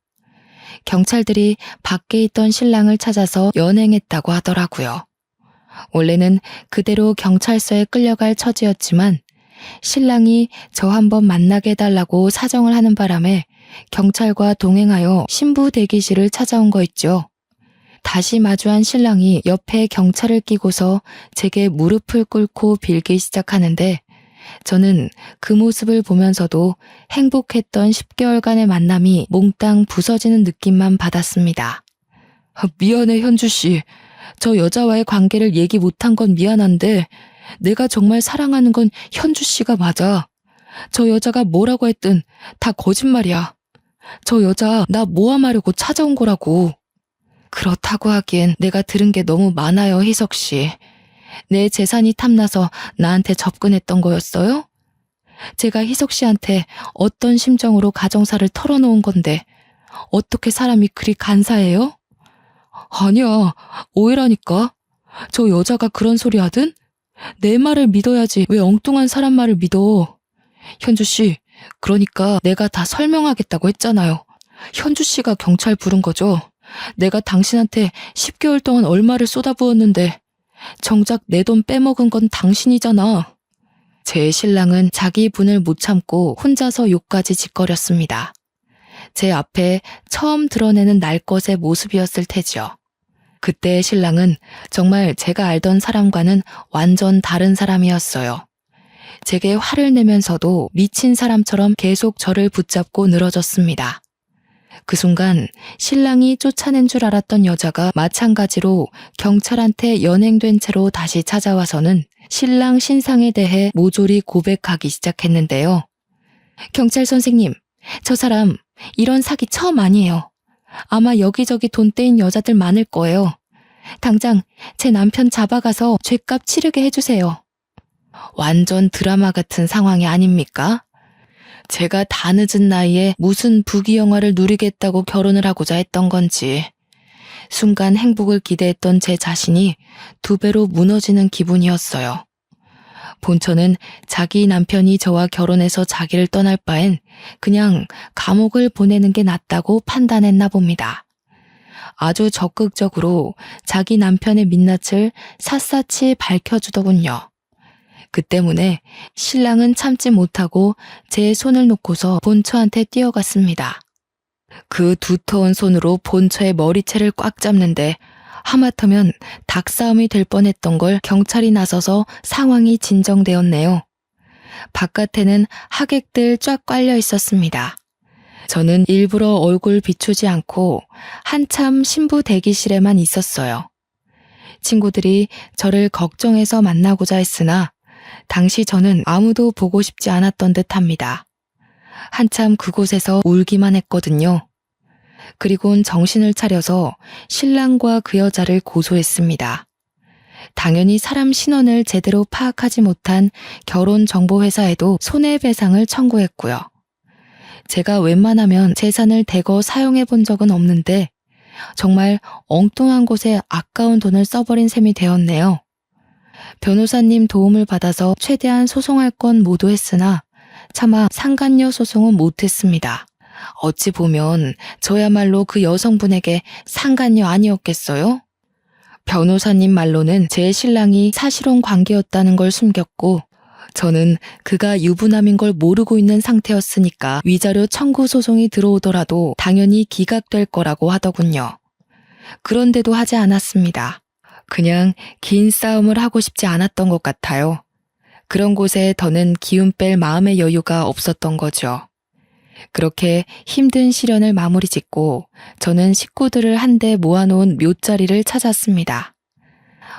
경찰들이 밖에 있던 신랑을 찾아서 연행했다고 하더라고요. 원래는 그대로 경찰서에 끌려갈 처지였지만 신랑이 저 한번 만나게 해달라고 사정을 하는 바람에 경찰과 동행하여 신부 대기실을 찾아온 거 있죠. 다시 마주한 신랑이 옆에 경찰을 끼고서 제게 무릎을 꿇고 빌기 시작하는데 저는 그 모습을 보면서도 행복했던 10개월간의 만남이 몽땅 부서지는 느낌만 받았습니다. 미안해 현주 씨. 저 여자와의 관계를 얘기 못한 건 미안한데 내가 정말 사랑하는 건 현주 씨가 맞아. 저 여자가 뭐라고 했든 다 거짓말이야. 저 여자 나 모함하려고 찾아온 거라고. 그렇다고 하기엔 내가 들은 게 너무 많아요, 희석 씨. 내 재산이 탐나서 나한테 접근했던 거였어요? 제가 희석 씨한테 어떤 심정으로 가정사를 털어놓은 건데 어떻게 사람이 그리 간사해요? 아니야, 오해라니까. 저 여자가 그런 소리 하든 내 말을 믿어야지 왜 엉뚱한 사람 말을 믿어. 현주 씨, 그러니까 내가 다 설명하겠다고 했잖아요. 현주 씨가 경찰 부른 거죠. 내가 당신한테 10개월 동안 얼마를 쏟아부었는데 정작 내 돈 빼먹은 건 당신이잖아. 제 신랑은 자기 분을 못 참고 혼자서 욕까지 짓거렸습니다. 제 앞에 처음 드러내는 날 것의 모습이었을 테지요. 그때의 신랑은 정말 제가 알던 사람과는 완전 다른 사람이었어요. 제게 화를 내면서도 미친 사람처럼 계속 저를 붙잡고 늘어졌습니다. 그 순간 신랑이 쫓아낸 줄 알았던 여자가 마찬가지로 경찰한테 연행된 채로 다시 찾아와서는 신랑 신상에 대해 모조리 고백하기 시작했는데요. 경찰 선생님, 저 사람 이런 사기 처음 아니에요. 아마 여기저기 돈 떼인 여자들 많을 거예요. 당장 제 남편 잡아가서 죗값 치르게 해주세요. 완전 드라마 같은 상황이 아닙니까? 제가 다 늦은 나이에 무슨 부귀 영화를 누리겠다고 결혼을 하고자 했던 건지 순간 행복을 기대했던 제 자신이 2배로 무너지는 기분이었어요. 본처는 자기 남편이 저와 결혼해서 자기를 떠날 바엔 그냥 감옥을 보내는 게 낫다고 판단했나 봅니다. 아주 적극적으로 자기 남편의 민낯을 샅샅이 밝혀주더군요. 그 때문에 신랑은 참지 못하고 제 손을 놓고서 본처한테 뛰어갔습니다. 그 두터운 손으로 본처의 머리채를 꽉 잡는데 하마터면 닭싸움이 될 뻔했던 걸 경찰이 나서서 상황이 진정되었네요. 바깥에는 하객들 쫙 깔려 있었습니다. 저는 일부러 얼굴 비추지 않고 한참 신부 대기실에만 있었어요. 친구들이 저를 걱정해서 만나고자 했으나 당시 저는 아무도 보고 싶지 않았던 듯합니다. 한참 그곳에서 울기만 했거든요. 그리곤 정신을 차려서 신랑과 그 여자를 고소했습니다. 당연히 사람 신원을 제대로 파악하지 못한 결혼정보회사에도 손해배상을 청구했고요. 제가 웬만하면 재산을 대거 사용해 본 적은 없는데 정말 엉뚱한 곳에 아까운 돈을 써버린 셈이 되었네요. 변호사님 도움을 받아서 최대한 소송할 건 모두 했으나 차마 상간녀 소송은 못했습니다. 어찌 보면 저야말로 그 여성분에게 상간녀 아니었겠어요? 변호사님 말로는 제 신랑이 사실혼 관계였다는 걸 숨겼고 저는 그가 유부남인 걸 모르고 있는 상태였으니까 위자료 청구 소송이 들어오더라도 당연히 기각될 거라고 하더군요. 그런데도 하지 않았습니다. 그냥 긴 싸움을 하고 싶지 않았던 것 같아요. 그런 곳에 더는 기운 뺄 마음의 여유가 없었던 거죠. 그렇게 힘든 시련을 마무리 짓고 저는 식구들을 한데 모아놓은 묘자리를 찾았습니다.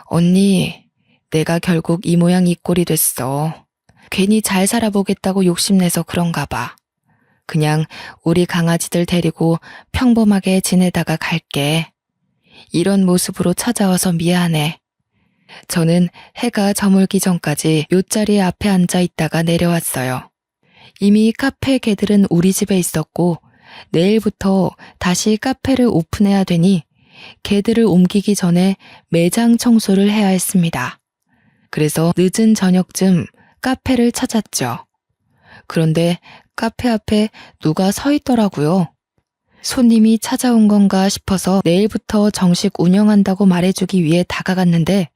언니, 내가 결국 이 모양 이 꼴이 됐어. 괜히 잘 살아보겠다고 욕심내서 그런가 봐. 그냥 우리 강아지들 데리고 평범하게 지내다가 갈게. 이런 모습으로 찾아와서 미안해. 저는 해가 저물기 전까지 묘자리 앞에 앉아 있다가 내려왔어요. 이미 카페 개들은 우리 집에 있었고 내일부터 다시 카페를 오픈해야 되니 개들을 옮기기 전에 매장 청소를 해야 했습니다. 그래서 늦은 저녁쯤 카페를 찾았죠. 그런데 카페 앞에 누가 서 있더라고요. 손님이 찾아온 건가 싶어서 내일부터 정식 운영한다고 말해주기 위해 다가갔는데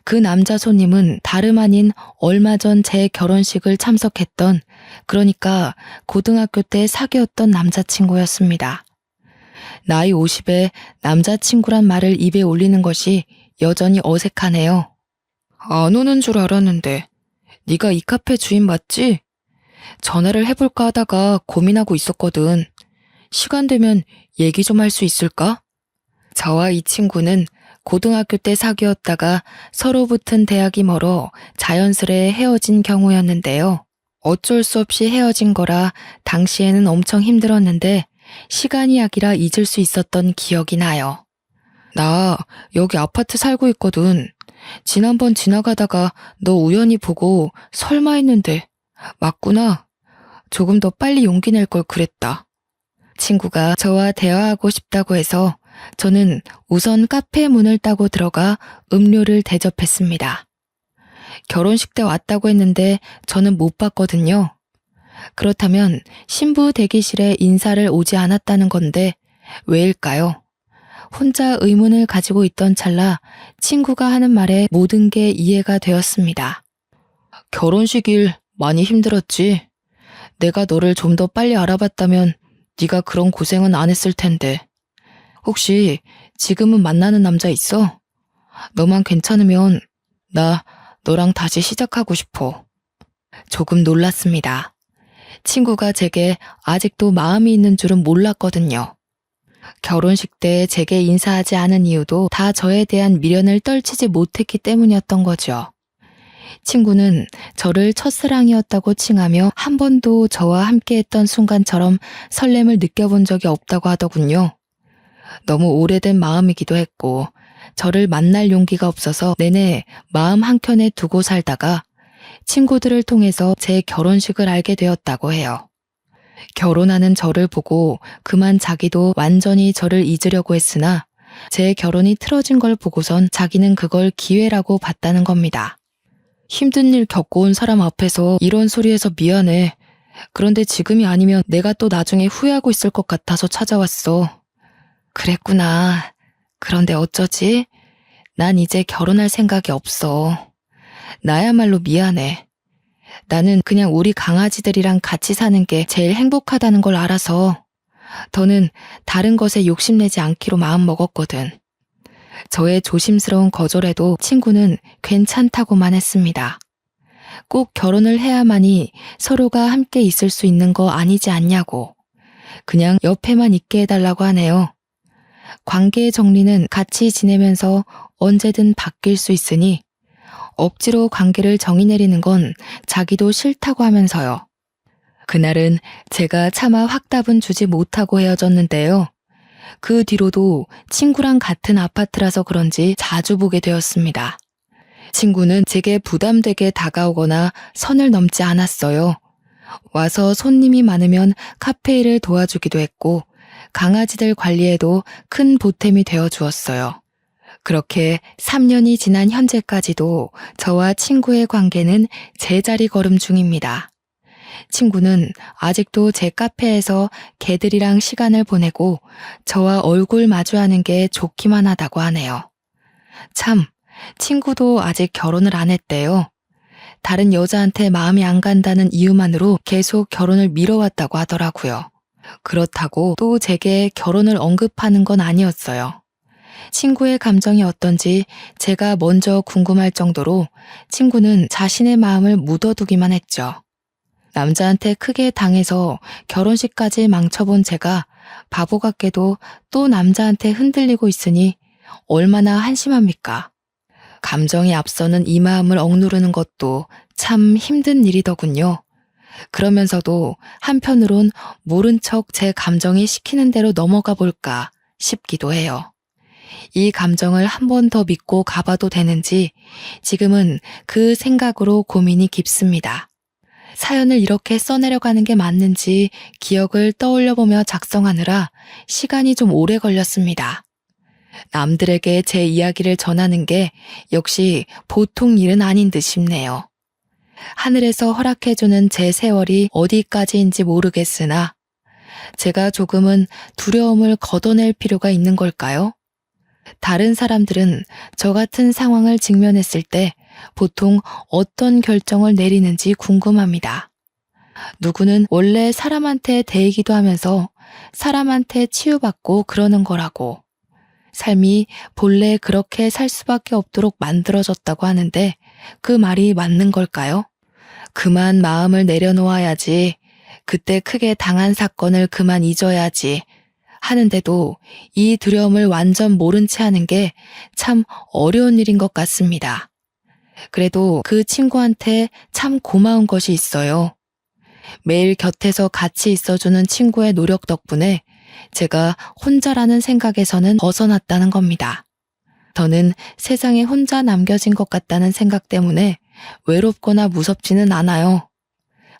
그 남자 손님은 다름 아닌 얼마 전 제 결혼식을 참석했던, 그러니까 고등학교 때 사귀었던 남자친구였습니다. 나이 50에 남자친구란 말을 입에 올리는 것이 여전히 어색하네요. 안 오는 줄 알았는데 네가 이 카페 주인 맞지? 전화를 해볼까 하다가 고민하고 있었거든. 시간 되면 얘기 좀 할 수 있을까? 저와 이 친구는 고등학교 때 사귀었다가 서로 붙은 대학이 멀어 자연스레 헤어진 경우였는데요. 어쩔 수 없이 헤어진 거라 당시에는 엄청 힘들었는데 시간이 약이라 잊을 수 있었던 기억이 나요. 나 여기 아파트 살고 있거든. 지난번 지나가다가 너 우연히 보고 설마 했는데 맞구나. 조금 더 빨리 용기 낼 걸 그랬다. 친구가 저와 대화하고 싶다고 해서 저는 우선 카페 문을 따고 들어가 음료를 대접했습니다. 결혼식 때 왔다고 했는데 저는 못 봤거든요. 그렇다면 신부 대기실에 인사를 오지 않았다는 건데 왜일까요? 혼자 의문을 가지고 있던 찰나 친구가 하는 말에 모든 게 이해가 되었습니다. 결혼식일 많이 힘들었지. 내가 너를 좀 더 빨리 알아봤다면 네가 그런 고생은 안 했을 텐데. 혹시 지금은 만나는 남자 있어? 너만 괜찮으면 나 너랑 다시 시작하고 싶어. 조금 놀랐습니다. 친구가 제게 아직도 마음이 있는 줄은 몰랐거든요. 결혼식 때 제게 인사하지 않은 이유도 다 저에 대한 미련을 떨치지 못했기 때문이었던 거죠. 친구는 저를 첫사랑이었다고 칭하며 한 번도 저와 함께했던 순간처럼 설렘을 느껴본 적이 없다고 하더군요. 너무 오래된 마음이기도 했고 저를 만날 용기가 없어서 내내 마음 한켠에 두고 살다가 친구들을 통해서 제 결혼식을 알게 되었다고 해요. 결혼하는 저를 보고 그만 자기도 완전히 저를 잊으려고 했으나 제 결혼이 틀어진 걸 보고선 자기는 그걸 기회라고 봤다는 겁니다. 힘든 일 겪어온 사람 앞에서 이런 소리해서 미안해. 그런데 지금이 아니면 내가 또 나중에 후회하고 있을 것 같아서 찾아왔어. 그랬구나. 그런데 어쩌지? 난 이제 결혼할 생각이 없어. 나야말로 미안해. 나는 그냥 우리 강아지들이랑 같이 사는 게 제일 행복하다는 걸 알아서 더는 다른 것에 욕심내지 않기로 마음먹었거든. 저의 조심스러운 거절에도 친구는 괜찮다고만 했습니다. 꼭 결혼을 해야만이 서로가 함께 있을 수 있는 거 아니지 않냐고. 그냥 옆에만 있게 해달라고 하네요. 관계의 정리는 같이 지내면서 언제든 바뀔 수 있으니 억지로 관계를 정의 내리는 건 자기도 싫다고 하면서요. 그날은 제가 차마 확답은 주지 못하고 헤어졌는데요. 그 뒤로도 친구랑 같은 아파트라서 그런지 자주 보게 되었습니다. 친구는 제게 부담되게 다가오거나 선을 넘지 않았어요. 와서 손님이 많으면 카페 일을 도와주기도 했고 강아지들 관리에도 큰 보탬이 되어 주었어요. 그렇게 3년이 지난 현재까지도 저와 친구의 관계는 제자리 걸음 중입니다. 친구는 아직도 제 카페에서 개들이랑 시간을 보내고 저와 얼굴 마주하는 게 좋기만 하다고 하네요. 참, 친구도 아직 결혼을 안 했대요. 다른 여자한테 마음이 안 간다는 이유만으로 계속 결혼을 미뤄왔다고 하더라고요. 그렇다고 또 제게 결혼을 언급하는 건 아니었어요. 친구의 감정이 어떤지 제가 먼저 궁금할 정도로 친구는 자신의 마음을 묻어두기만 했죠. 남자한테 크게 당해서 결혼식까지 망쳐본 제가 바보 같게도 또 남자한테 흔들리고 있으니 얼마나 한심합니까? 감정이 앞서는 이 마음을 억누르는 것도 참 힘든 일이더군요. 그러면서도 한편으론 모른 척 제 감정이 시키는 대로 넘어가 볼까 싶기도 해요. 이 감정을 한 번 더 믿고 가봐도 되는지 지금은 그 생각으로 고민이 깊습니다. 사연을 이렇게 써내려가는 게 맞는지 기억을 떠올려보며 작성하느라 시간이 좀 오래 걸렸습니다. 남들에게 제 이야기를 전하는 게 역시 보통 일은 아닌 듯 싶네요. 하늘에서 허락해주는 제 세월이 어디까지인지 모르겠으나 제가 조금은 두려움을 걷어낼 필요가 있는 걸까요? 다른 사람들은 저 같은 상황을 직면했을 때 보통 어떤 결정을 내리는지 궁금합니다. 누구는 원래 사람한테 대이기도 하면서 사람한테 치유받고 그러는 거라고. 삶이 본래 그렇게 살 수밖에 없도록 만들어졌다고 하는데 그 말이 맞는 걸까요? 그만 마음을 내려놓아야지. 그때 크게 당한 사건을 그만 잊어야지. 하는데도 이 두려움을 완전 모른 채 하는 게 참 어려운 일인 것 같습니다. 그래도 그 친구한테 참 고마운 것이 있어요. 매일 곁에서 같이 있어주는 친구의 노력 덕분에 제가 혼자라는 생각에서는 벗어났다는 겁니다. 저는 세상에 혼자 남겨진 것 같다는 생각 때문에 외롭거나 무섭지는 않아요.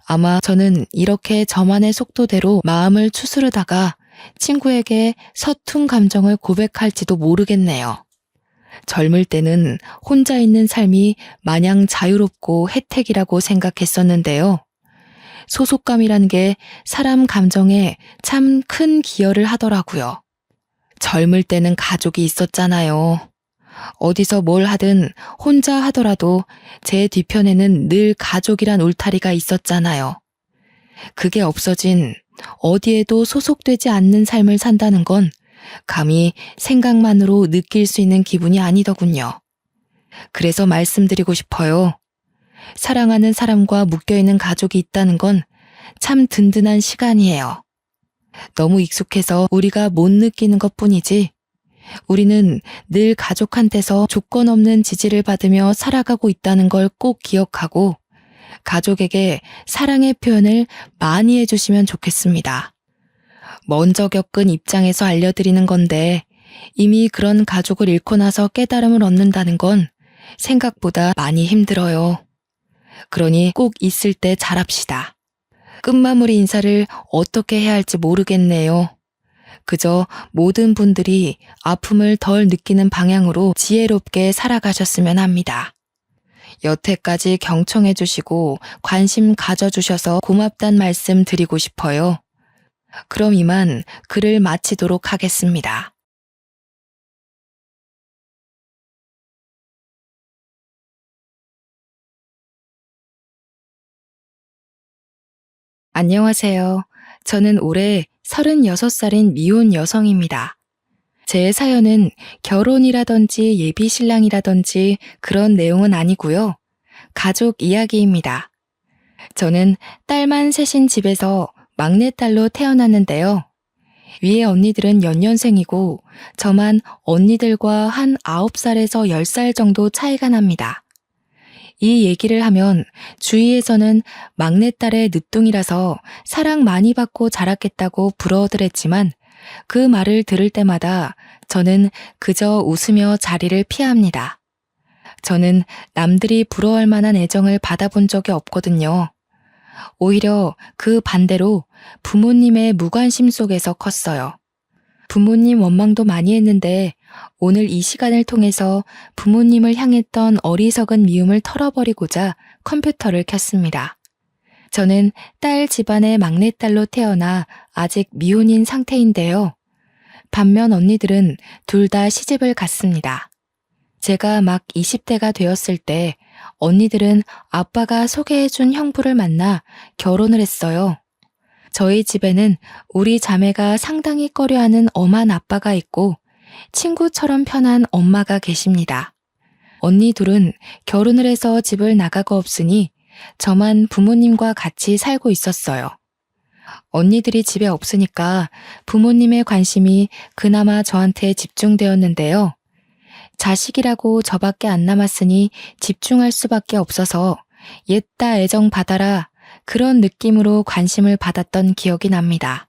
아마 저는 이렇게 저만의 속도대로 마음을 추스르다가 친구에게 서툰 감정을 고백할지도 모르겠네요. 젊을 때는 혼자 있는 삶이 마냥 자유롭고 혜택이라고 생각했었는데요. 소속감이라는 게 사람 감정에 참 큰 기여를 하더라고요. 젊을 때는 가족이 있었잖아요. 어디서 뭘 하든 혼자 하더라도 제 뒤편에는 늘 가족이란 울타리가 있었잖아요. 그게 없어진 어디에도 소속되지 않는 삶을 산다는 건 감히 생각만으로 느낄 수 있는 기분이 아니더군요. 그래서 말씀드리고 싶어요. 사랑하는 사람과 묶여있는 가족이 있다는 건 참 든든한 시간이에요. 너무 익숙해서 우리가 못 느끼는 것뿐이지 우리는 늘 가족한테서 조건 없는 지지를 받으며 살아가고 있다는 걸 꼭 기억하고 가족에게 사랑의 표현을 많이 해주시면 좋겠습니다. 먼저 겪은 입장에서 알려드리는 건데 이미 그런 가족을 잃고 나서 깨달음을 얻는다는 건 생각보다 많이 힘들어요. 그러니 꼭 있을 때 잘합시다. 끝마무리 인사를 어떻게 해야 할지 모르겠네요. 그저 모든 분들이 아픔을 덜 느끼는 방향으로 지혜롭게 살아가셨으면 합니다. 여태까지 경청해 주시고 관심 가져주셔서 고맙단 말씀 드리고 싶어요. 그럼 이만 글을 마치도록 하겠습니다. 안녕하세요. 저는 올해 36살인 미혼 여성입니다. 제 사연은 결혼이라든지 예비 신랑이라든지 그런 내용은 아니고요. 가족 이야기입니다. 저는 딸만 셋인 집에서 막내딸로 태어났는데요. 위에 언니들은 연년생이고 저만 언니들과 한 9살에서 10살 정도 차이가 납니다. 이 얘기를 하면 주위에서는 막내딸의 늦둥이라서 사랑 많이 받고 자랐겠다고 부러워들 했지만 그 말을 들을 때마다 저는 그저 웃으며 자리를 피합니다. 저는 남들이 부러워할 만한 애정을 받아본 적이 없거든요. 오히려 그 반대로 부모님의 무관심 속에서 컸어요. 부모님 원망도 많이 했는데 오늘 이 시간을 통해서 부모님을 향했던 어리석은 미움을 털어버리고자 컴퓨터를 켰습니다. 저는 딸 집안의 막내딸로 태어나 아직 미혼인 상태인데요. 반면 언니들은 둘 다 시집을 갔습니다. 제가 막 20대가 되었을 때 언니들은 아빠가 소개해준 형부를 만나 결혼을 했어요. 저희 집에는 우리 자매가 상당히 꺼려하는 엄한 아빠가 있고 친구처럼 편한 엄마가 계십니다. 언니 둘은 결혼을 해서 집을 나가고 없으니 저만 부모님과 같이 살고 있었어요. 언니들이 집에 없으니까 부모님의 관심이 그나마 저한테 집중되었는데요. 자식이라고 저밖에 안 남았으니 집중할 수밖에 없어서 옛다 애정 받아라 그런 느낌으로 관심을 받았던 기억이 납니다.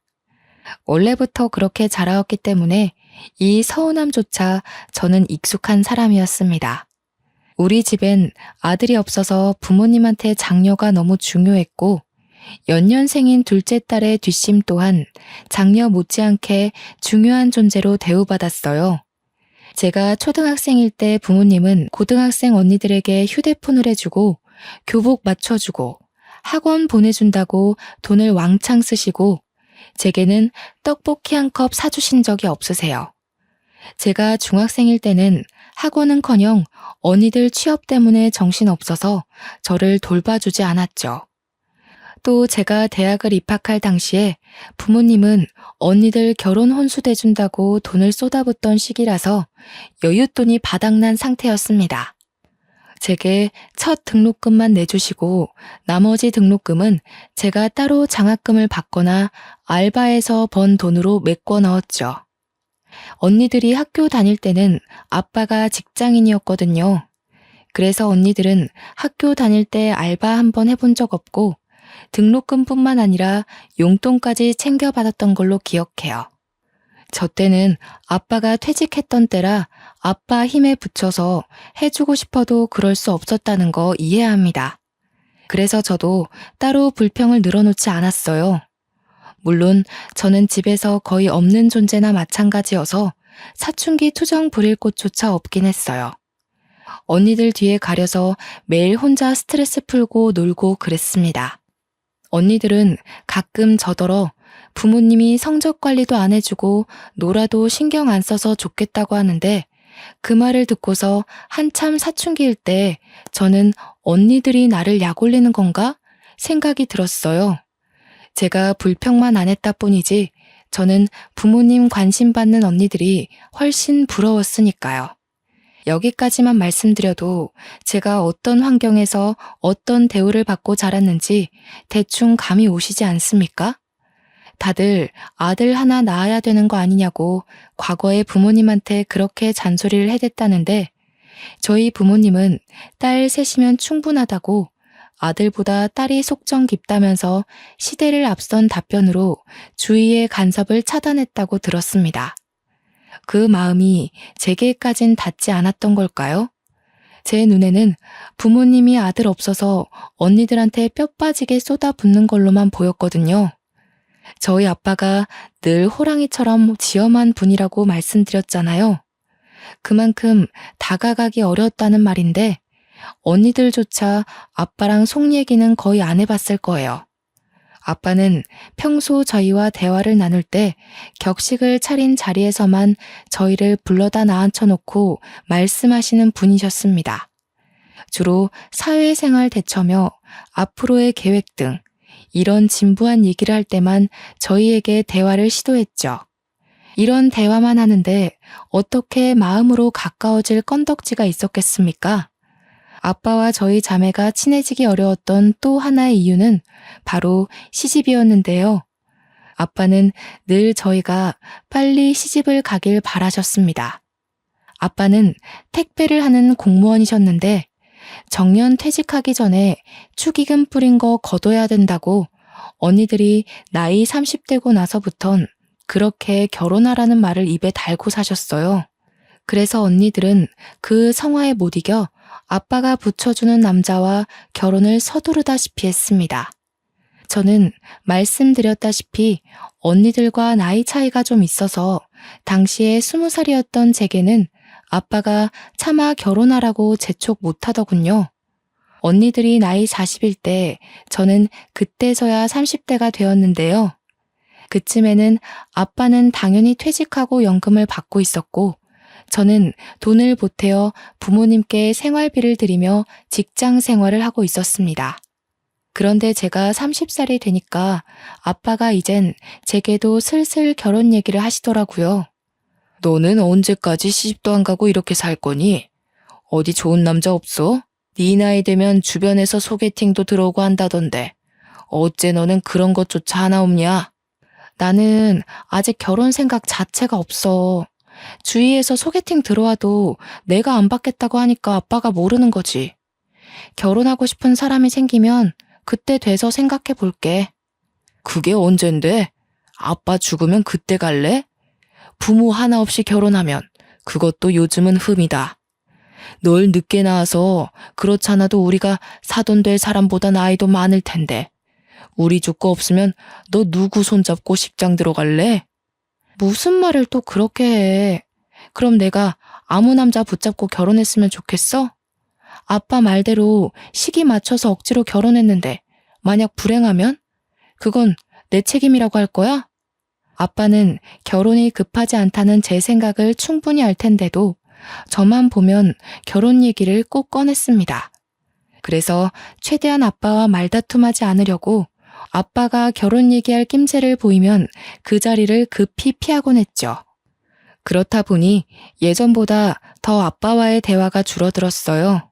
원래부터 그렇게 자라왔기 때문에 이 서운함조차 저는 익숙한 사람이었습니다. 우리 집엔 아들이 없어서 부모님한테 장녀가 너무 중요했고 연년생인 둘째 딸의 뒷심 또한 장녀 못지않게 중요한 존재로 대우받았어요. 제가 초등학생일 때 부모님은 고등학생 언니들에게 휴대폰을 해주고 교복 맞춰주고 학원 보내준다고 돈을 왕창 쓰시고 제게는 떡볶이 한 컵 사주신 적이 없으세요. 제가 중학생일 때는 학원은커녕 언니들 취업 때문에 정신없어서 저를 돌봐주지 않았죠. 또 제가 대학을 입학할 당시에 부모님은 언니들 결혼 혼수 대준다고 돈을 쏟아붓던 시기라서 여윳돈이 바닥난 상태였습니다. 제게 첫 등록금만 내주시고 나머지 등록금은 제가 따로 장학금을 받거나 알바해서 번 돈으로 메꿔 넣었죠. 언니들이 학교 다닐 때는 아빠가 직장인이었거든요. 그래서 언니들은 학교 다닐 때 알바 한번 해본 적 없고 등록금뿐만 아니라 용돈까지 챙겨받았던 걸로 기억해요. 저 때는 아빠가 퇴직했던 때라 아빠 힘에 부쳐서 해주고 싶어도 그럴 수 없었다는 거 이해합니다. 그래서 저도 따로 불평을 늘어놓지 않았어요. 물론 저는 집에서 거의 없는 존재나 마찬가지여서 사춘기 투정 부릴 곳조차 없긴 했어요. 언니들 뒤에 가려서 매일 혼자 스트레스 풀고 놀고 그랬습니다. 언니들은 가끔 저더러 부모님이 성적 관리도 안 해주고 놀아도 신경 안 써서 좋겠다고 하는데 그 말을 듣고서 한참 사춘기일 때 저는 언니들이 나를 약올리는 건가 생각이 들었어요. 제가 불평만 안 했다 뿐이지 저는 부모님 관심 받는 언니들이 훨씬 부러웠으니까요. 여기까지만 말씀드려도 제가 어떤 환경에서 어떤 대우를 받고 자랐는지 대충 감이 오시지 않습니까? 다들 아들 하나 낳아야 되는 거 아니냐고 과거에 부모님한테 그렇게 잔소리를 해댔다는데 저희 부모님은 딸 셋이면 충분하다고 아들보다 딸이 속정 깊다면서 시대를 앞선 답변으로 주위의 간섭을 차단했다고 들었습니다. 그 마음이 제게까진 닿지 않았던 걸까요? 제 눈에는 부모님이 아들 없어서 언니들한테 뼈 빠지게 쏟아붓는 걸로만 보였거든요. 저희 아빠가 늘 호랑이처럼 지엄한 분이라고 말씀드렸잖아요. 그만큼 다가가기 어려웠다는 말인데 언니들조차 아빠랑 속 얘기는 거의 안 해봤을 거예요. 아빠는 평소 저희와 대화를 나눌 때 격식을 차린 자리에서만 저희를 불러다 나앉혀놓고 말씀하시는 분이셨습니다. 주로 사회생활 대처며 앞으로의 계획 등 이런 진부한 얘기를 할 때만 저희에게 대화를 시도했죠. 이런 대화만 하는데 어떻게 마음으로 가까워질 건덕지가 있었겠습니까? 아빠와 저희 자매가 친해지기 어려웠던 또 하나의 이유는 바로 시집이었는데요. 아빠는 늘 저희가 빨리 시집을 가길 바라셨습니다. 아빠는 택배를 하는 공무원이셨는데 정년 퇴직하기 전에 축의금 뿌린 거 거둬야 된다고 언니들이 나이 30대고 나서부턴 그렇게 결혼하라는 말을 입에 달고 사셨어요. 그래서 언니들은 그 성화에 못 이겨 아빠가 붙여주는 남자와 결혼을 서두르다시피 했습니다. 저는 말씀드렸다시피 언니들과 나이 차이가 좀 있어서 당시에 20살이었던 제게는 아빠가 차마 결혼하라고 재촉 못하더군요. 언니들이 나이 40일 때 저는 그때서야 30대가 되었는데요. 그쯤에는 아빠는 당연히 퇴직하고 연금을 받고 있었고 저는 돈을 보태어 부모님께 생활비를 드리며 직장 생활을 하고 있었습니다. 그런데 제가 30살이 되니까 아빠가 이젠 제게도 슬슬 결혼 얘기를 하시더라고요. 너는 언제까지 시집도 안 가고 이렇게 살 거니? 어디 좋은 남자 없어? 네 나이 되면 주변에서 소개팅도 들어오고 한다던데 어째 너는 그런 것조차 하나 없냐? 나는 아직 결혼 생각 자체가 없어. 주위에서 소개팅 들어와도 내가 안 받겠다고 하니까 아빠가 모르는 거지. 결혼하고 싶은 사람이 생기면 그때 돼서 생각해 볼게. 그게 언젠데? 아빠 죽으면 그때 갈래? 부모 하나 없이 결혼하면 그것도 요즘은 흠이다. 널 늦게 낳아서 그렇잖아도 우리가 사돈 될 사람보다 나이도 많을 텐데 우리 죽고 없으면 너 누구 손잡고 식장 들어갈래? 무슨 말을 또 그렇게 해. 그럼 내가 아무 남자 붙잡고 결혼했으면 좋겠어? 아빠 말대로 시기 맞춰서 억지로 결혼했는데 만약 불행하면? 그건 내 책임이라고 할 거야? 아빠는 결혼이 급하지 않다는 제 생각을 충분히 알 텐데도 저만 보면 결혼 얘기를 꼭 꺼냈습니다. 그래서 최대한 아빠와 말다툼하지 않으려고 아빠가 결혼 얘기할 낌새를 보이면 그 자리를 급히 피하곤 했죠. 그렇다 보니 예전보다 더 아빠와의 대화가 줄어들었어요.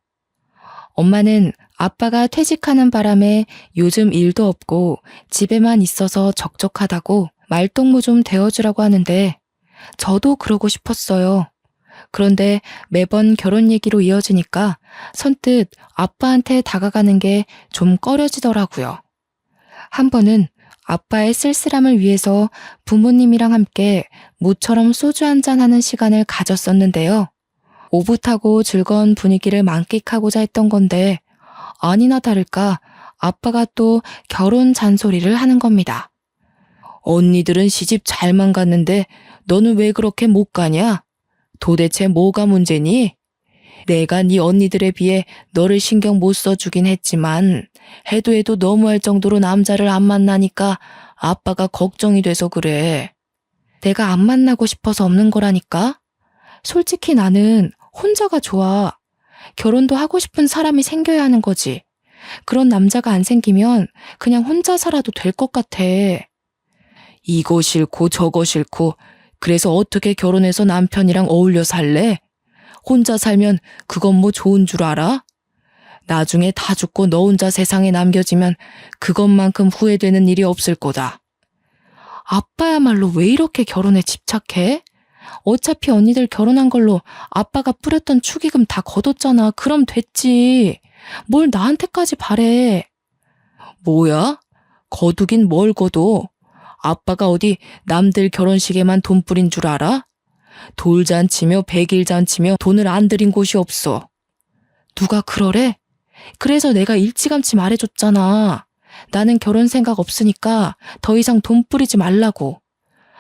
엄마는 아빠가 퇴직하는 바람에 요즘 일도 없고 집에만 있어서 적적하다고 말동무 좀 되어주라고 하는데 저도 그러고 싶었어요. 그런데 매번 결혼 얘기로 이어지니까 선뜻 아빠한테 다가가는 게 좀 꺼려지더라고요. 한 번은 아빠의 쓸쓸함을 위해서 부모님이랑 함께 모처럼 소주 한잔 하는 시간을 가졌었는데요. 오붓하고 즐거운 분위기를 만끽하고자 했던 건데 아니나 다를까 아빠가 또 결혼 잔소리를 하는 겁니다. 언니들은 시집 잘만 갔는데 너는 왜 그렇게 못 가냐? 도대체 뭐가 문제니? 내가 네 언니들에 비해 너를 신경 못 써주긴 했지만 해도 너무할 정도로 남자를 안 만나니까 아빠가 걱정이 돼서 그래. 내가 안 만나고 싶어서 없는 거라니까? 솔직히 나는 혼자가 좋아. 결혼도 하고 싶은 사람이 생겨야 하는 거지. 그런 남자가 안 생기면 그냥 혼자 살아도 될 것 같아. 이거 싫고 저거 싫고 그래서 어떻게 결혼해서 남편이랑 어울려 살래? 혼자 살면 그건 뭐 좋은 줄 알아? 나중에 다 죽고 너 혼자 세상에 남겨지면 그것만큼 후회되는 일이 없을 거다. 아빠야말로 왜 이렇게 결혼에 집착해? 어차피 언니들 결혼한 걸로 아빠가 뿌렸던 축의금 다 거뒀잖아. 그럼 됐지. 뭘 나한테까지 바래. 뭐야? 거두긴 뭘 거둬? 아빠가 어디 남들 결혼식에만 돈 뿌린 줄 알아? 돌잔치며 백일잔치며 돈을 안 들인 곳이 없어. 누가 그러래? 그래서 내가 일찌감치 말해줬잖아. 나는 결혼 생각 없으니까 더 이상 돈 뿌리지 말라고.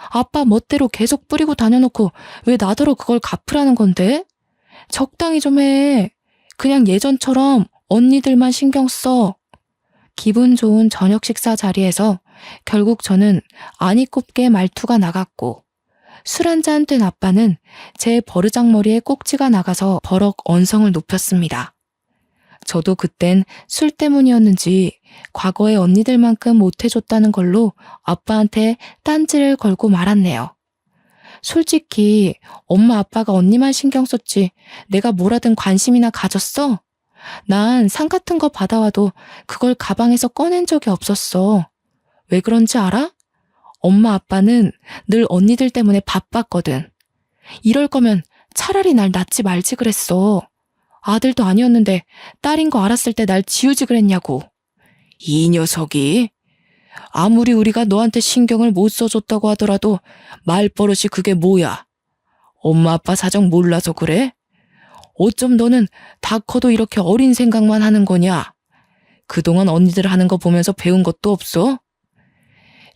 아빠 멋대로 계속 뿌리고 다녀놓고 왜 나더러 그걸 갚으라는 건데? 적당히 좀 해. 그냥 예전처럼 언니들만 신경 써. 기분 좋은 저녁 식사 자리에서 결국 저는 아니 꼽게 말투가 나갔고 술 한잔 된 아빠는 제 버르장머리에 꼭지가 나가서 버럭 언성을 높였습니다. 저도 그땐 술 때문이었는지 과거에 언니들만큼 못해줬다는 걸로 아빠한테 딴지를 걸고 말았네요. 솔직히 엄마 아빠가 언니만 신경 썼지 내가 뭐라든 관심이나 가졌어? 난 상 같은 거 받아와도 그걸 가방에서 꺼낸 적이 없었어. 왜 그런지 알아? 엄마 아빠는 늘 언니들 때문에 바빴거든. 이럴 거면 차라리 날 낳지 말지 그랬어. 아들도 아니었는데 딸인 거 알았을 때 날 지우지 그랬냐고. 이 녀석이 아무리 우리가 너한테 신경을 못 써줬다고 하더라도 말버릇이 그게 뭐야? 엄마 아빠 사정 몰라서 그래? 어쩜 너는 다 커도 이렇게 어린 생각만 하는 거냐? 그동안 언니들 하는 거 보면서 배운 것도 없어?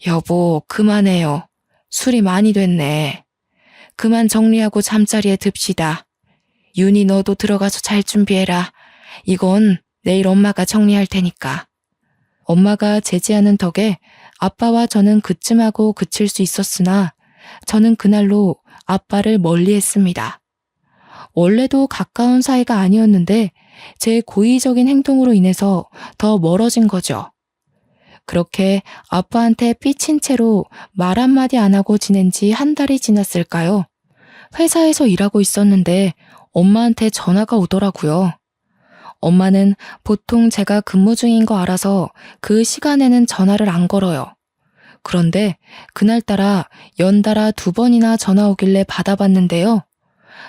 여보, 그만해요. 술이 많이 됐네. 그만 정리하고 잠자리에 듭시다. 윤희 너도 들어가서 잘 준비해라. 이건 내일 엄마가 정리할 테니까. 엄마가 제지하는 덕에 아빠와 저는 그쯤하고 그칠 수 있었으나 저는 그날로 아빠를 멀리했습니다. 원래도 가까운 사이가 아니었는데 제 고의적인 행동으로 인해서 더 멀어진 거죠. 그렇게 아빠한테 삐친 채로 말 한마디 안 하고 지낸 지 한 달이 지났을까요? 회사에서 일하고 있었는데 엄마한테 전화가 오더라고요. 엄마는 보통 제가 근무 중인 거 알아서 그 시간에는 전화를 안 걸어요. 그런데 그날따라 연달아 2번이나 전화 오길래 받아봤는데요.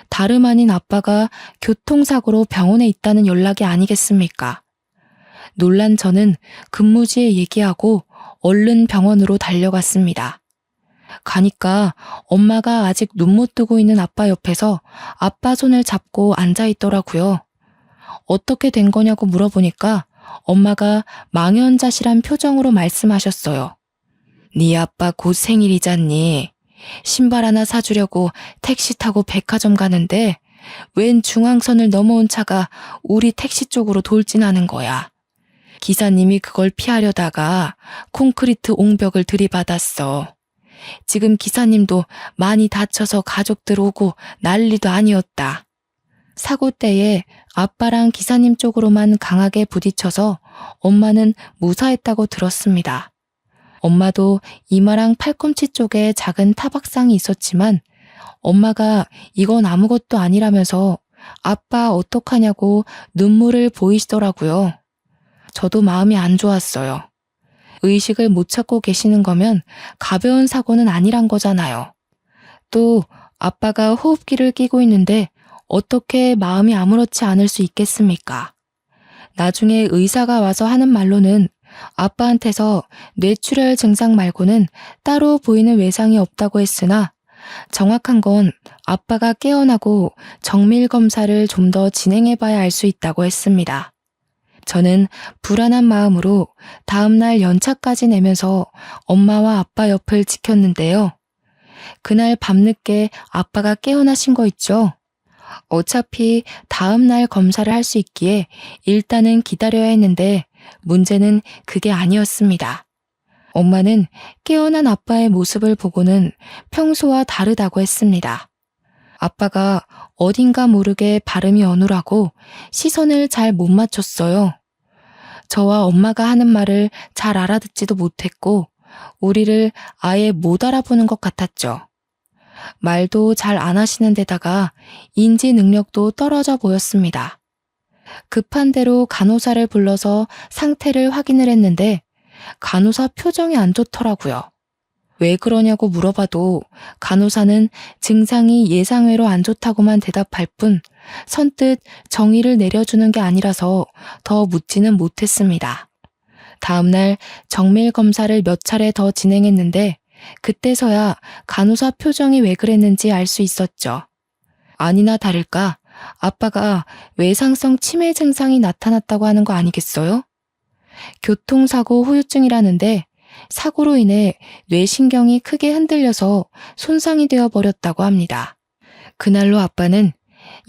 다름 아닌 아빠가 교통사고로 병원에 있다는 연락이 아니겠습니까? 놀란 저는 근무지에 얘기하고 얼른 병원으로 달려갔습니다. 가니까 엄마가 아직 눈 못 뜨고 있는 아빠 옆에서 아빠 손을 잡고 앉아 있더라고요. 어떻게 된 거냐고 물어보니까 엄마가 망연자실한 표정으로 말씀하셨어요. 네 아빠 곧 생일이잖니. 신발 하나 사주려고 택시 타고 백화점 가는데 웬 중앙선을 넘어온 차가 우리 택시 쪽으로 돌진하는 거야. 기사님이 그걸 피하려다가 콘크리트 옹벽을 들이받았어. 지금 기사님도 많이 다쳐서 가족들 오고 난리도 아니었다. 사고 때에 아빠랑 기사님 쪽으로만 강하게 부딪혀서 엄마는 무사했다고 들었습니다. 엄마도 이마랑 팔꿈치 쪽에 작은 타박상이 있었지만 엄마가 이건 아무것도 아니라면서 아빠 어떡하냐고 눈물을 보이시더라고요. 저도 마음이 안 좋았어요. 의식을 못 찾고 계시는 거면 가벼운 사고는 아니란 거잖아요. 또 아빠가 호흡기를 끼고 있는데 어떻게 마음이 아무렇지 않을 수 있겠습니까? 나중에 의사가 와서 하는 말로는 아빠한테서 뇌출혈 증상 말고는 따로 보이는 외상이 없다고 했으나 정확한 건 아빠가 깨어나고 정밀 검사를 좀 더 진행해봐야 알 수 있다고 했습니다. 저는 불안한 마음으로 다음날 연차까지 내면서 엄마와 아빠 옆을 지켰는데요. 그날 밤늦게 아빠가 깨어나신 거 있죠? 어차피 다음날 검사를 할 수 있기에 일단은 기다려야 했는데 문제는 그게 아니었습니다. 엄마는 깨어난 아빠의 모습을 보고는 평소와 다르다고 했습니다. 아빠가 어딘가 모르게 발음이 어눌하고 시선을 잘 못 맞췄어요. 저와 엄마가 하는 말을 잘 알아듣지도 못했고 우리를 아예 못 알아보는 것 같았죠. 말도 잘 안 하시는 데다가 인지 능력도 떨어져 보였습니다. 급한 대로 간호사를 불러서 상태를 확인을 했는데 간호사 표정이 안 좋더라고요. 왜 그러냐고 물어봐도 간호사는 증상이 예상외로 안 좋다고만 대답할 뿐 선뜻 정의를 내려주는 게 아니라서 더 묻지는 못했습니다. 다음날 정밀 검사를 몇 차례 더 진행했는데 그때서야 간호사 표정이 왜 그랬는지 알 수 있었죠. 아니나 다를까 아빠가 외상성 치매 증상이 나타났다고 하는 거 아니겠어요? 교통사고 후유증이라는데 사고로 인해 뇌신경이 크게 흔들려서 손상이 되어버렸다고 합니다. 그날로 아빠는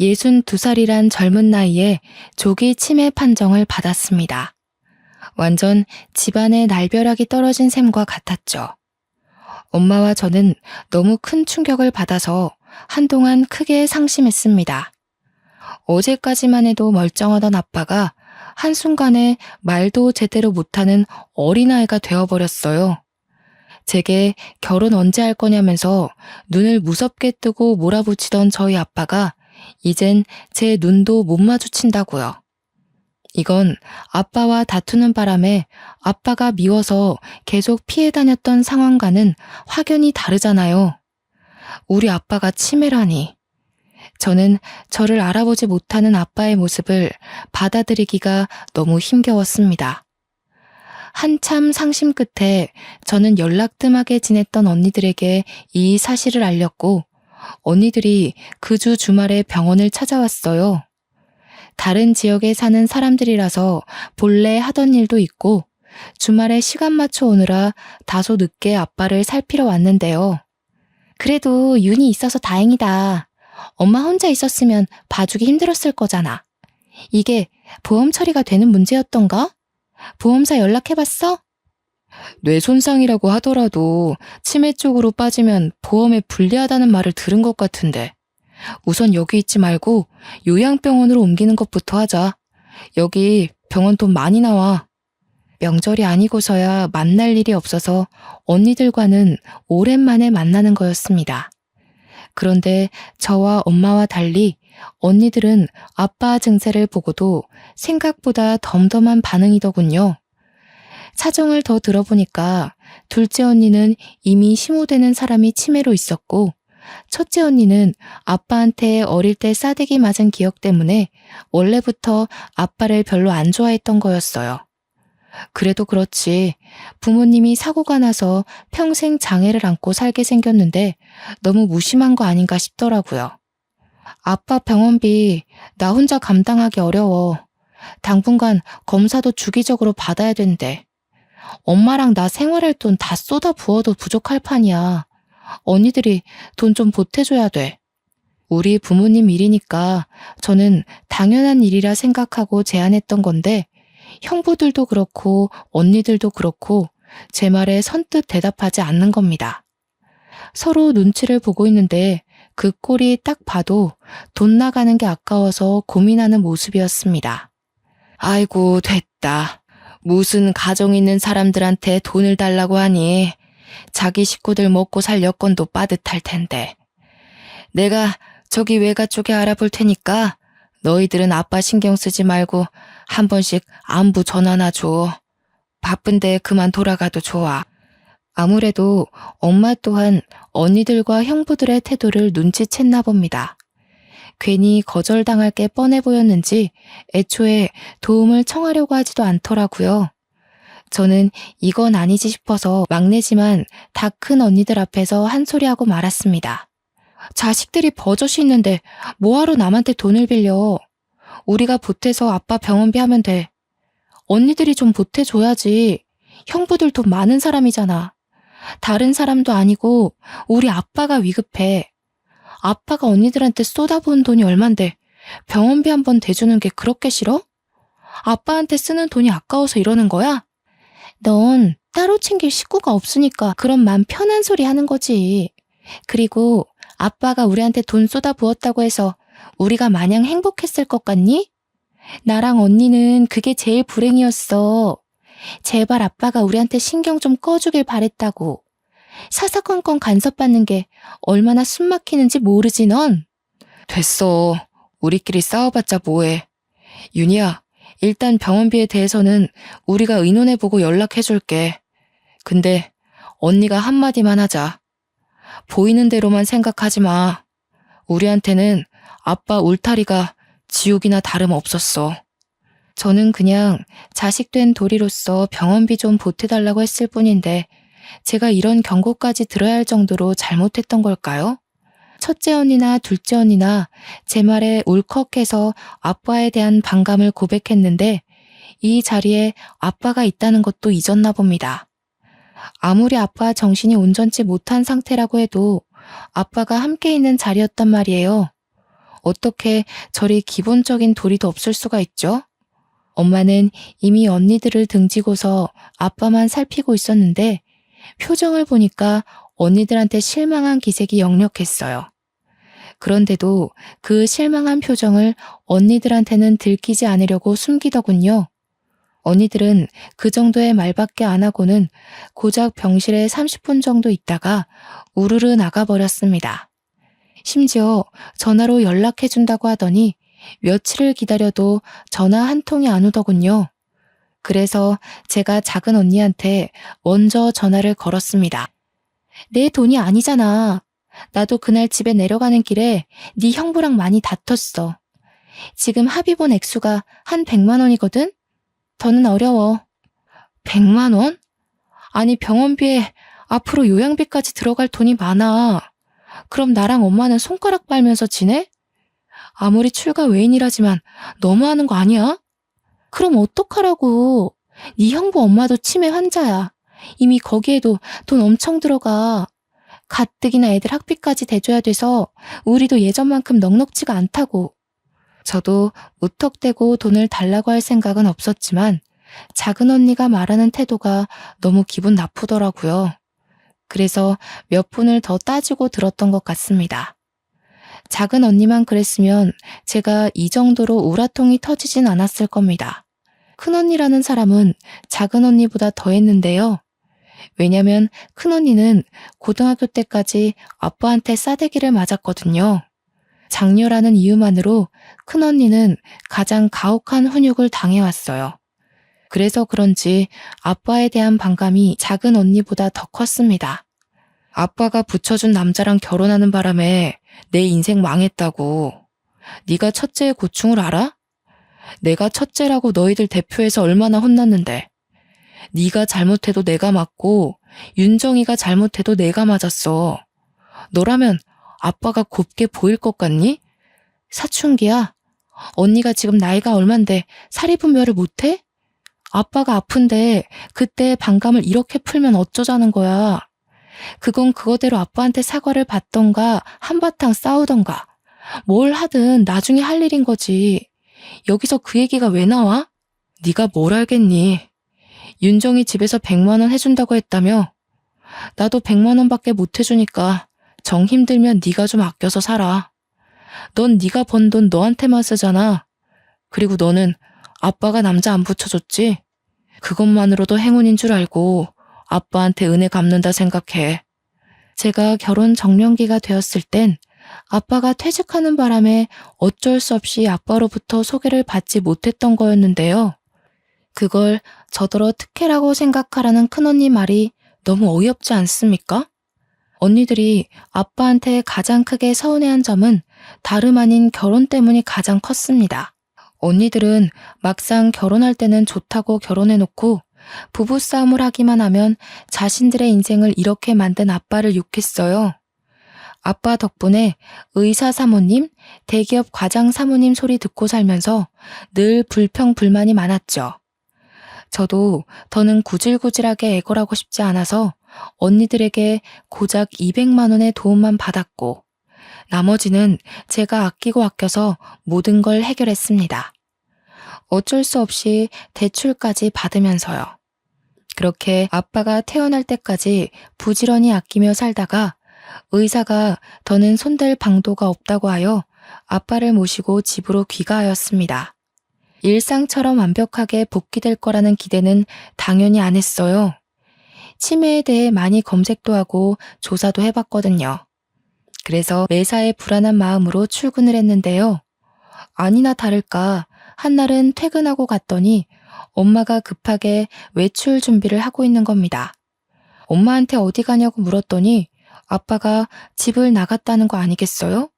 62살이란 젊은 나이에 조기 치매 판정을 받았습니다. 완전 집안의 날벼락이 떨어진 셈과 같았죠. 엄마와 저는 너무 큰 충격을 받아서 한동안 크게 상심했습니다. 어제까지만 해도 멀쩡하던 아빠가 한순간에 말도 제대로 못하는 어린아이가 되어버렸어요. 제게 결혼 언제 할 거냐면서 눈을 무섭게 뜨고 몰아붙이던 저희 아빠가 이젠 제 눈도 못 마주친다고요. 이건 아빠와 다투는 바람에 아빠가 미워서 계속 피해 다녔던 상황과는 확연히 다르잖아요. 우리 아빠가 치매라니. 저는 저를 알아보지 못하는 아빠의 모습을 받아들이기가 너무 힘겨웠습니다. 한참 상심 끝에 저는 연락 뜸하게 지냈던 언니들에게 이 사실을 알렸고 언니들이 그 주 주말에 병원을 찾아왔어요. 다른 지역에 사는 사람들이라서 본래 하던 일도 있고 주말에 시간 맞춰 오느라 다소 늦게 아빠를 살피러 왔는데요. 그래도 윤이 있어서 다행이다. 엄마 혼자 있었으면 봐주기 힘들었을 거잖아. 이게 보험 처리가 되는 문제였던가? 보험사 연락해봤어? 뇌 손상이라고 하더라도 치매 쪽으로 빠지면 보험에 불리하다는 말을 들은 것 같은데. 우선 여기 있지 말고 요양병원으로 옮기는 것부터 하자. 여기 병원 돈 많이 나와. 명절이 아니고서야 만날 일이 없어서 언니들과는 오랜만에 만나는 거였습니다. 그런데 저와 엄마와 달리 언니들은 아빠 증세를 보고도 생각보다 덤덤한 반응이더군요. 사정을 더 들어보니까 둘째 언니는 이미 심호되는 사람이 치매로 있었고 첫째 언니는 아빠한테 어릴 때 싸대기 맞은 기억 때문에 원래부터 아빠를 별로 안 좋아했던 거였어요. 그래도 그렇지 부모님이 사고가 나서 평생 장애를 안고 살게 생겼는데 너무 무심한 거 아닌가 싶더라고요. 아빠 병원비 나 혼자 감당하기 어려워. 당분간 검사도 주기적으로 받아야 된대. 엄마랑 나 생활할 돈 다 쏟아 부어도 부족할 판이야. 언니들이 돈 좀 보태줘야 돼. 우리 부모님 일이니까 저는 당연한 일이라 생각하고 제안했던 건데 형부들도 그렇고 언니들도 그렇고 제 말에 선뜻 대답하지 않는 겁니다. 서로 눈치를 보고 있는데 그 꼴이 딱 봐도 돈 나가는 게 아까워서 고민하는 모습이었습니다. 아이고 됐다. 무슨 가정 있는 사람들한테 돈을 달라고 하니 자기 식구들 먹고 살 여건도 빠듯할 텐데. 내가 저기 외가 쪽에 알아볼 테니까 너희들은 아빠 신경 쓰지 말고 한 번씩 안부 전화나 줘. 바쁜데 그만 돌아가도 좋아. 아무래도 엄마 또한 언니들과 형부들의 태도를 눈치챘나 봅니다. 괜히 거절당할 게 뻔해 보였는지 애초에 도움을 청하려고 하지도 않더라고요. 저는 이건 아니지 싶어서 막내지만 다 큰 언니들 앞에서 한 소리하고 말았습니다. 자식들이 버젓이 있는데 뭐하러 남한테 돈을 빌려. 우리가 보태서 아빠 병원비 하면 돼. 언니들이 좀 보태줘야지. 형부들 돈 많은 사람이잖아. 다른 사람도 아니고 우리 아빠가 위급해. 아빠가 언니들한테 쏟아부은 돈이 얼만데 병원비 한 번 대주는 게 그렇게 싫어? 아빠한테 쓰는 돈이 아까워서 이러는 거야? 넌 따로 챙길 식구가 없으니까 그런 맘 편한 소리 하는 거지. 그리고 아빠가 우리한테 돈 쏟아부었다고 해서 우리가 마냥 행복했을 것 같니? 나랑 언니는 그게 제일 불행이었어. 제발 아빠가 우리한테 신경 좀 꺼주길 바랬다고. 사사건건 간섭받는 게 얼마나 숨막히는지 모르지 넌? 됐어. 우리끼리 싸워봤자 뭐해. 윤희야, 일단 병원비에 대해서는 우리가 의논해보고 연락해줄게. 근데 언니가 한마디만 하자. 보이는 대로만 생각하지 마. 우리한테는 아빠 울타리가 지옥이나 다름없었어. 저는 그냥 자식된 도리로서 병원비 좀 보태달라고 했을 뿐인데 제가 이런 경고까지 들어야 할 정도로 잘못했던 걸까요? 첫째 언니나 둘째 언니나 제 말에 울컥해서 아빠에 대한 반감을 고백했는데 이 자리에 아빠가 있다는 것도 잊었나 봅니다. 아무리 아빠 정신이 온전치 못한 상태라고 해도 아빠가 함께 있는 자리였단 말이에요. 어떻게 저리 기본적인 도리도 없을 수가 있죠? 엄마는 이미 언니들을 등지고서 아빠만 살피고 있었는데 표정을 보니까 언니들한테 실망한 기색이 역력했어요. 그런데도 그 실망한 표정을 언니들한테는 들키지 않으려고 숨기더군요. 언니들은 그 정도의 말밖에 안 하고는 고작 병실에 30분 정도 있다가 우르르 나가버렸습니다. 심지어 전화로 연락해준다고 하더니 며칠을 기다려도 전화 한 통이 안 오더군요. 그래서 제가 작은 언니한테 먼저 전화를 걸었습니다. 내 돈이 아니잖아. 나도 그날 집에 내려가는 길에 네 형부랑 많이 다퉜어. 지금 합의본 액수가 한 100만 원이거든? 더는 어려워. 100만 원? 아니 병원비에 앞으로 요양비까지 들어갈 돈이 많아. 그럼 나랑 엄마는 손가락 빨면서 지내? 아무리 출가 외인이라지만 너무하는 거 아니야? 그럼 어떡하라고. 네 형부 엄마도 치매 환자야. 이미 거기에도 돈 엄청 들어가. 가뜩이나 애들 학비까지 대줘야 돼서 우리도 예전만큼 넉넉지가 않다고. 저도 무턱대고 돈을 달라고 할 생각은 없었지만 작은 언니가 말하는 태도가 너무 기분 나쁘더라고요. 그래서 몇 분을 더 따지고 들었던 것 같습니다. 작은 언니만 그랬으면 제가 이 정도로 우라통이 터지진 않았을 겁니다. 큰 언니라는 사람은 작은 언니보다 더 했는데요. 왜냐면 큰 언니는 고등학교 때까지 아빠한테 싸대기를 맞았거든요. 장녀라는 이유만으로 큰 언니는 가장 가혹한 훈육을 당해왔어요. 그래서 그런지 아빠에 대한 반감이 작은 언니보다 더 컸습니다. 아빠가 붙여준 남자랑 결혼하는 바람에 내 인생 망했다고. 네가 첫째의 고충을 알아? 내가 첫째라고 너희들 대표해서 얼마나 혼났는데. 네가 잘못해도 내가 맞고 윤정이가 잘못해도 내가 맞았어. 너라면 아빠가 곱게 보일 것 같니? 사춘기야. 언니가 지금 나이가 얼만데 사리분별을 못해? 아빠가 아픈데 그때 반감을 이렇게 풀면 어쩌자는 거야. 그건 그거대로 아빠한테 사과를 받던가 한바탕 싸우던가 뭘 하든 나중에 할 일인 거지. 여기서 그 얘기가 왜 나와? 네가 뭘 알겠니? 윤정이 집에서 100만 원 해준다고 했다며? 나도 100만 원밖에 못 해주니까 정 힘들면 네가 좀 아껴서 살아. 넌 네가 번 돈 너한테만 쓰잖아. 그리고 너는 아빠가 남자 안 붙여줬지? 그것만으로도 행운인 줄 알고 아빠한테 은혜 갚는다 생각해. 제가 결혼 정년기가 되었을 땐 아빠가 퇴직하는 바람에 어쩔 수 없이 아빠로부터 소개를 받지 못했던 거였는데요. 그걸 저더러 특혜라고 생각하라는 큰언니 말이 너무 어이없지 않습니까? 언니들이 아빠한테 가장 크게 서운해한 점은 다름 아닌 결혼 때문이 가장 컸습니다. 언니들은 막상 결혼할 때는 좋다고 결혼해놓고 부부싸움을 하기만 하면 자신들의 인생을 이렇게 만든 아빠를 욕했어요. 아빠 덕분에 의사 사모님, 대기업 과장 사모님 소리 듣고 살면서 늘 불평불만이 많았죠. 저도 더는 구질구질하게 애걸하고 싶지 않아서 언니들에게 고작 200만 원의 도움만 받았고 나머지는 제가 아끼고 아껴서 모든 걸 해결했습니다. 어쩔 수 없이 대출까지 받으면서요. 그렇게 아빠가 태어날 때까지 부지런히 아끼며 살다가 의사가 더는 손댈 방도가 없다고 하여 아빠를 모시고 집으로 귀가하였습니다. 일상처럼 완벽하게 복귀될 거라는 기대는 당연히 안 했어요. 치매에 대해 많이 검색도 하고 조사도 해봤거든요. 그래서 매사에 불안한 마음으로 출근을 했는데요. 아니나 다를까 한날은 퇴근하고 갔더니 엄마가 급하게 외출 준비를 하고 있는 겁니다. 엄마한테 어디 가냐고 물었더니 아빠가 집을 나갔다는 거 아니겠어요?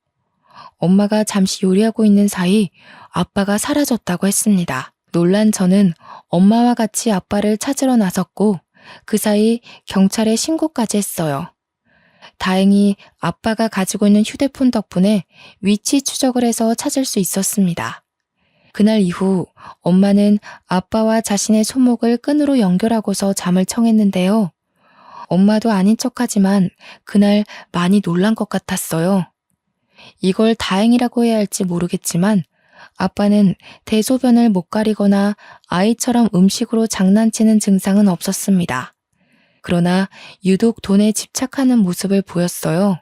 엄마가 잠시 요리하고 있는 사이 아빠가 사라졌다고 했습니다. 놀란 저는 엄마와 같이 아빠를 찾으러 나섰고 그 사이 경찰에 신고까지 했어요. 다행히 아빠가 가지고 있는 휴대폰 덕분에 위치 추적을 해서 찾을 수 있었습니다. 그날 이후 엄마는 아빠와 자신의 손목을 끈으로 연결하고서 잠을 청했는데요. 엄마도 아닌 척하지만 그날 많이 놀란 것 같았어요. 이걸 다행이라고 해야 할지 모르겠지만 아빠는 대소변을 못 가리거나 아이처럼 음식으로 장난치는 증상은 없었습니다. 그러나 유독 돈에 집착하는 모습을 보였어요.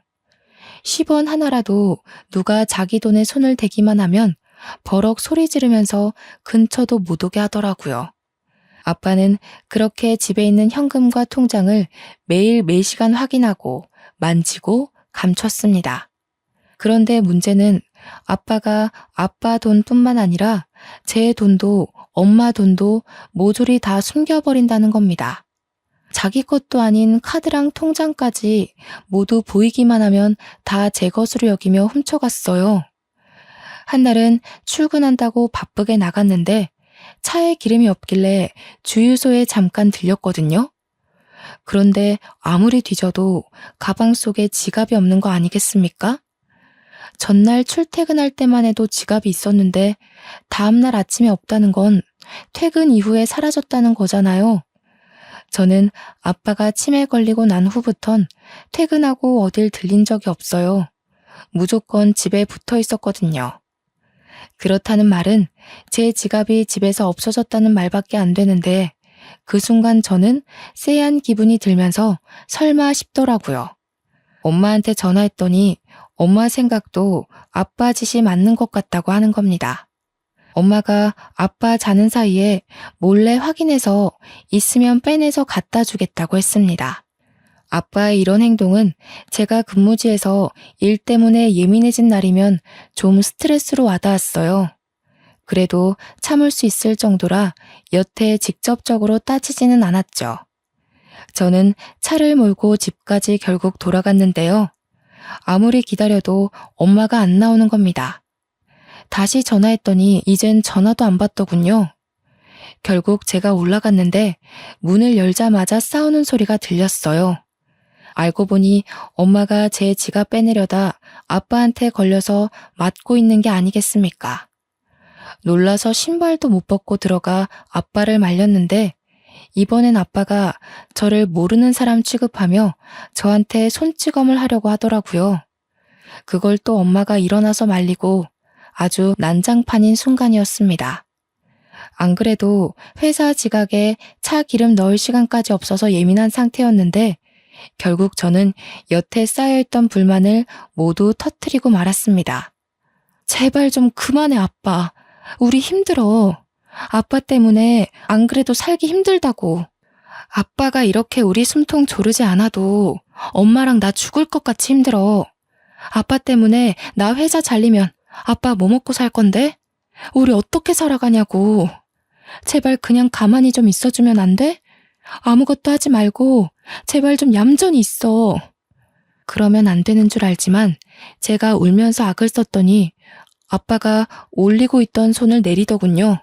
10원 하나라도 누가 자기 돈에 손을 대기만 하면 버럭 소리 지르면서 근처도 못 오게 하더라고요. 아빠는 그렇게 집에 있는 현금과 통장을 매일 매시간 확인하고 만지고 감췄습니다. 그런데 문제는 아빠가 아빠 돈뿐만 아니라 제 돈도 엄마 돈도 모조리 다 숨겨버린다는 겁니다. 자기 것도 아닌 카드랑 통장까지 모두 보이기만 하면 다 제 것으로 여기며 훔쳐갔어요. 한날은 출근한다고 바쁘게 나갔는데 차에 기름이 없길래 주유소에 잠깐 들렸거든요. 그런데 아무리 뒤져도 가방 속에 지갑이 없는 거 아니겠습니까? 전날 출퇴근할 때만 해도 지갑이 있었는데 다음날 아침에 없다는 건 퇴근 이후에 사라졌다는 거잖아요. 저는 아빠가 치매 걸리고 난 후부턴 퇴근하고 어딜 들린 적이 없어요. 무조건 집에 붙어 있었거든요. 그렇다는 말은 제 지갑이 집에서 없어졌다는 말밖에 안 되는데 그 순간 저는 쎄한 기분이 들면서 설마 싶더라고요. 엄마한테 전화했더니 엄마 생각도 아빠 짓이 맞는 것 같다고 하는 겁니다. 엄마가 아빠 자는 사이에 몰래 확인해서 있으면 빼내서 갖다 주겠다고 했습니다. 아빠의 이런 행동은 제가 근무지에서 일 때문에 예민해진 날이면 좀 스트레스로 와닿았어요. 그래도 참을 수 있을 정도라 여태 직접적으로 따지지는 않았죠. 저는 차를 몰고 집까지 결국 돌아갔는데요. 아무리 기다려도 엄마가 안 나오는 겁니다. 다시 전화했더니 이젠 전화도 안 받더군요. 결국 제가 올라갔는데 문을 열자마자 싸우는 소리가 들렸어요. 알고 보니 엄마가 제 지갑 빼내려다 아빠한테 걸려서 맞고 있는 게 아니겠습니까? 놀라서 신발도 못 벗고 들어가 아빠를 말렸는데 이번엔 아빠가 저를 모르는 사람 취급하며 저한테 손찌검을 하려고 하더라고요. 그걸 또 엄마가 일어나서 말리고 아주 난장판인 순간이었습니다. 안 그래도 회사 지각에 차 기름 넣을 시간까지 없어서 예민한 상태였는데 결국 저는 여태 쌓여있던 불만을 모두 터뜨리고 말았습니다. 제발 좀 그만해, 아빠. 우리 힘들어. 아빠 때문에 안 그래도 살기 힘들다고. 아빠가 이렇게 우리 숨통 조르지 않아도 엄마랑 나 죽을 것 같이 힘들어. 아빠 때문에 나 회사 잘리면 아빠 뭐 먹고 살 건데? 우리 어떻게 살아가냐고. 제발 그냥 가만히 좀 있어주면 안 돼? 아무것도 하지 말고 제발 좀 얌전히 있어. 그러면 안 되는 줄 알지만 제가 울면서 악을 썼더니 아빠가 올리고 있던 손을 내리더군요.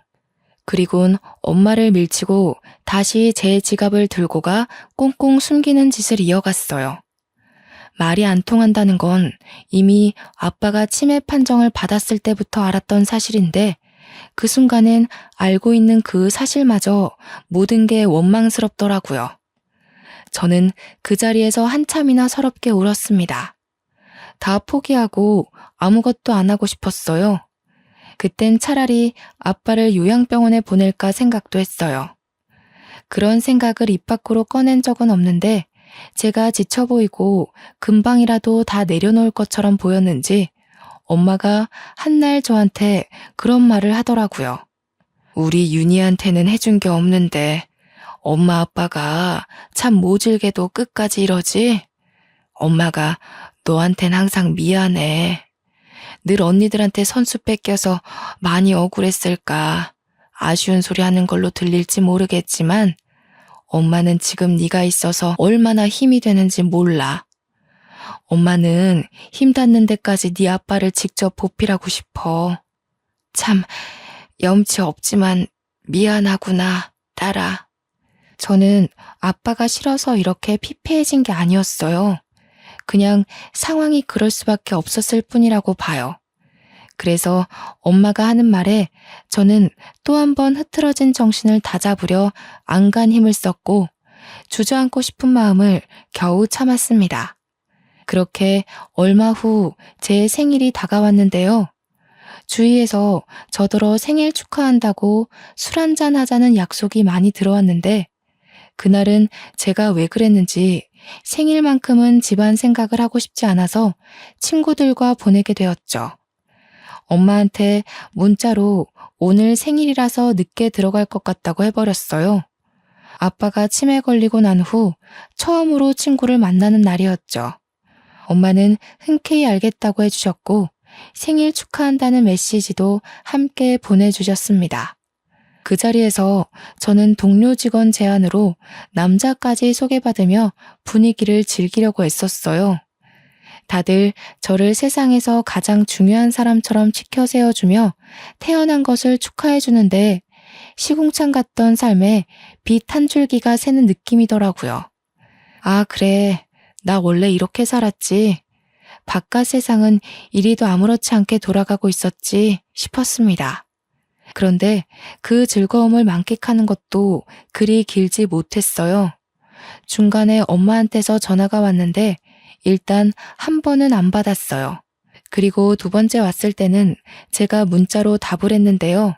그리곤 엄마를 밀치고 다시 제 지갑을 들고 가 꽁꽁 숨기는 짓을 이어갔어요. 말이 안 통한다는 건 이미 아빠가 치매 판정을 받았을 때부터 알았던 사실인데 그 순간엔 알고 있는 그 사실마저 모든 게 원망스럽더라고요. 저는 그 자리에서 한참이나 서럽게 울었습니다. 다 포기하고 아무것도 안 하고 싶었어요. 그땐 차라리 아빠를 요양병원에 보낼까 생각도 했어요. 그런 생각을 입 밖으로 꺼낸 적은 없는데 제가 지쳐 보이고 금방이라도 다 내려놓을 것처럼 보였는지 엄마가 한날 저한테 그런 말을 하더라고요. 우리 윤희한테는 해준 게 없는데 엄마 아빠가 참 모질게도 끝까지 이러지? 엄마가 너한텐 항상 미안해. 늘 언니들한테 선수 뺏겨서 많이 억울했을까. 아쉬운 소리 하는 걸로 들릴지 모르겠지만 엄마는 지금 네가 있어서 얼마나 힘이 되는지 몰라. 엄마는 힘 닿는 데까지 네 아빠를 직접 보필하고 싶어. 참 염치 없지만 미안하구나, 딸아. 저는 아빠가 싫어서 이렇게 피폐해진 게 아니었어요. 그냥 상황이 그럴 수밖에 없었을 뿐이라고 봐요. 그래서 엄마가 하는 말에 저는 또 한 번 흐트러진 정신을 다잡으려 안간 힘을 썼고 주저앉고 싶은 마음을 겨우 참았습니다. 그렇게 얼마 후 제 생일이 다가왔는데요. 주위에서 저더러 생일 축하한다고 술 한잔 하자는 약속이 많이 들어왔는데 그날은 제가 왜 그랬는지 생일만큼은 집안 생각을 하고 싶지 않아서 친구들과 보내게 되었죠. 엄마한테 문자로 오늘 생일이라서 늦게 들어갈 것 같다고 해버렸어요. 아빠가 치매 걸리고 난 후 처음으로 친구를 만나는 날이었죠. 엄마는 흔쾌히 알겠다고 해주셨고 생일 축하한다는 메시지도 함께 보내주셨습니다. 그 자리에서 저는 동료 직원 제안으로 남자까지 소개받으며 분위기를 즐기려고 애썼어요. 다들 저를 세상에서 가장 중요한 사람처럼 치켜 세워주며 태어난 것을 축하해주는데 시궁창 같던 삶에 빛 한 줄기가 새는 느낌이더라고요. 아, 그래. 나 원래 이렇게 살았지. 바깥 세상은 이리도 아무렇지 않게 돌아가고 있었지 싶었습니다. 그런데 그 즐거움을 만끽하는 것도 그리 길지 못했어요. 중간에 엄마한테서 전화가 왔는데 일단 한 번은 안 받았어요. 그리고 두 번째 왔을 때는 제가 문자로 답을 했는데요.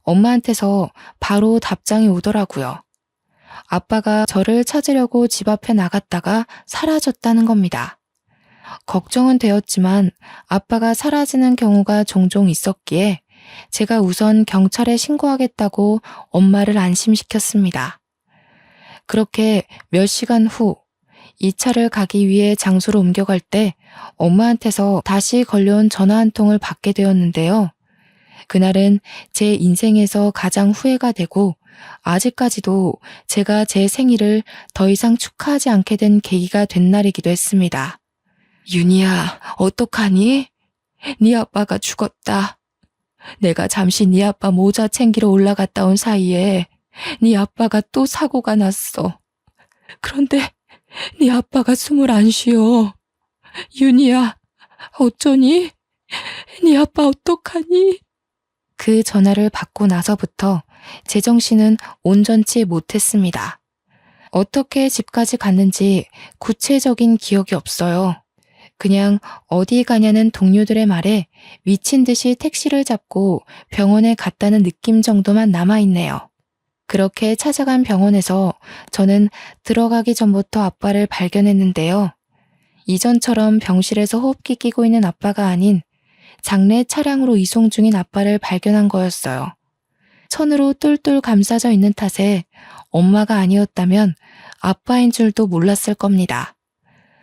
엄마한테서 바로 답장이 오더라고요. 아빠가 저를 찾으려고 집 앞에 나갔다가 사라졌다는 겁니다. 걱정은 되었지만 아빠가 사라지는 경우가 종종 있었기에 제가 우선 경찰에 신고하겠다고 엄마를 안심시켰습니다. 그렇게 몇 시간 후 이 차를 가기 위해 장소로 옮겨갈 때 엄마한테서 다시 걸려온 전화 한 통을 받게 되었는데요. 그날은 제 인생에서 가장 후회가 되고 아직까지도 제가 제 생일을 더 이상 축하하지 않게 된 계기가 된 날이기도 했습니다. 윤희야, 어떡하니? 네 아빠가 죽었다. 내가 잠시 네 아빠 모자 챙기러 올라갔다 온 사이에 네 아빠가 또 사고가 났어. 그런데 네 아빠가 숨을 안 쉬어. 윤희야, 어쩌니? 네 아빠 어떡하니? 그 전화를 받고 나서부터 제정신은 온전치 못했습니다. 어떻게 집까지 갔는지 구체적인 기억이 없어요. 그냥 어디 가냐는 동료들의 말에 미친 듯이 택시를 잡고 병원에 갔다는 느낌 정도만 남아있네요. 그렇게 찾아간 병원에서 저는 들어가기 전부터 아빠를 발견했는데요. 이전처럼 병실에서 호흡기 끼고 있는 아빠가 아닌 장례 차량으로 이송 중인 아빠를 발견한 거였어요. 천으로 똘똘 감싸져 있는 탓에 엄마가 아니었다면 아빠인 줄도 몰랐을 겁니다.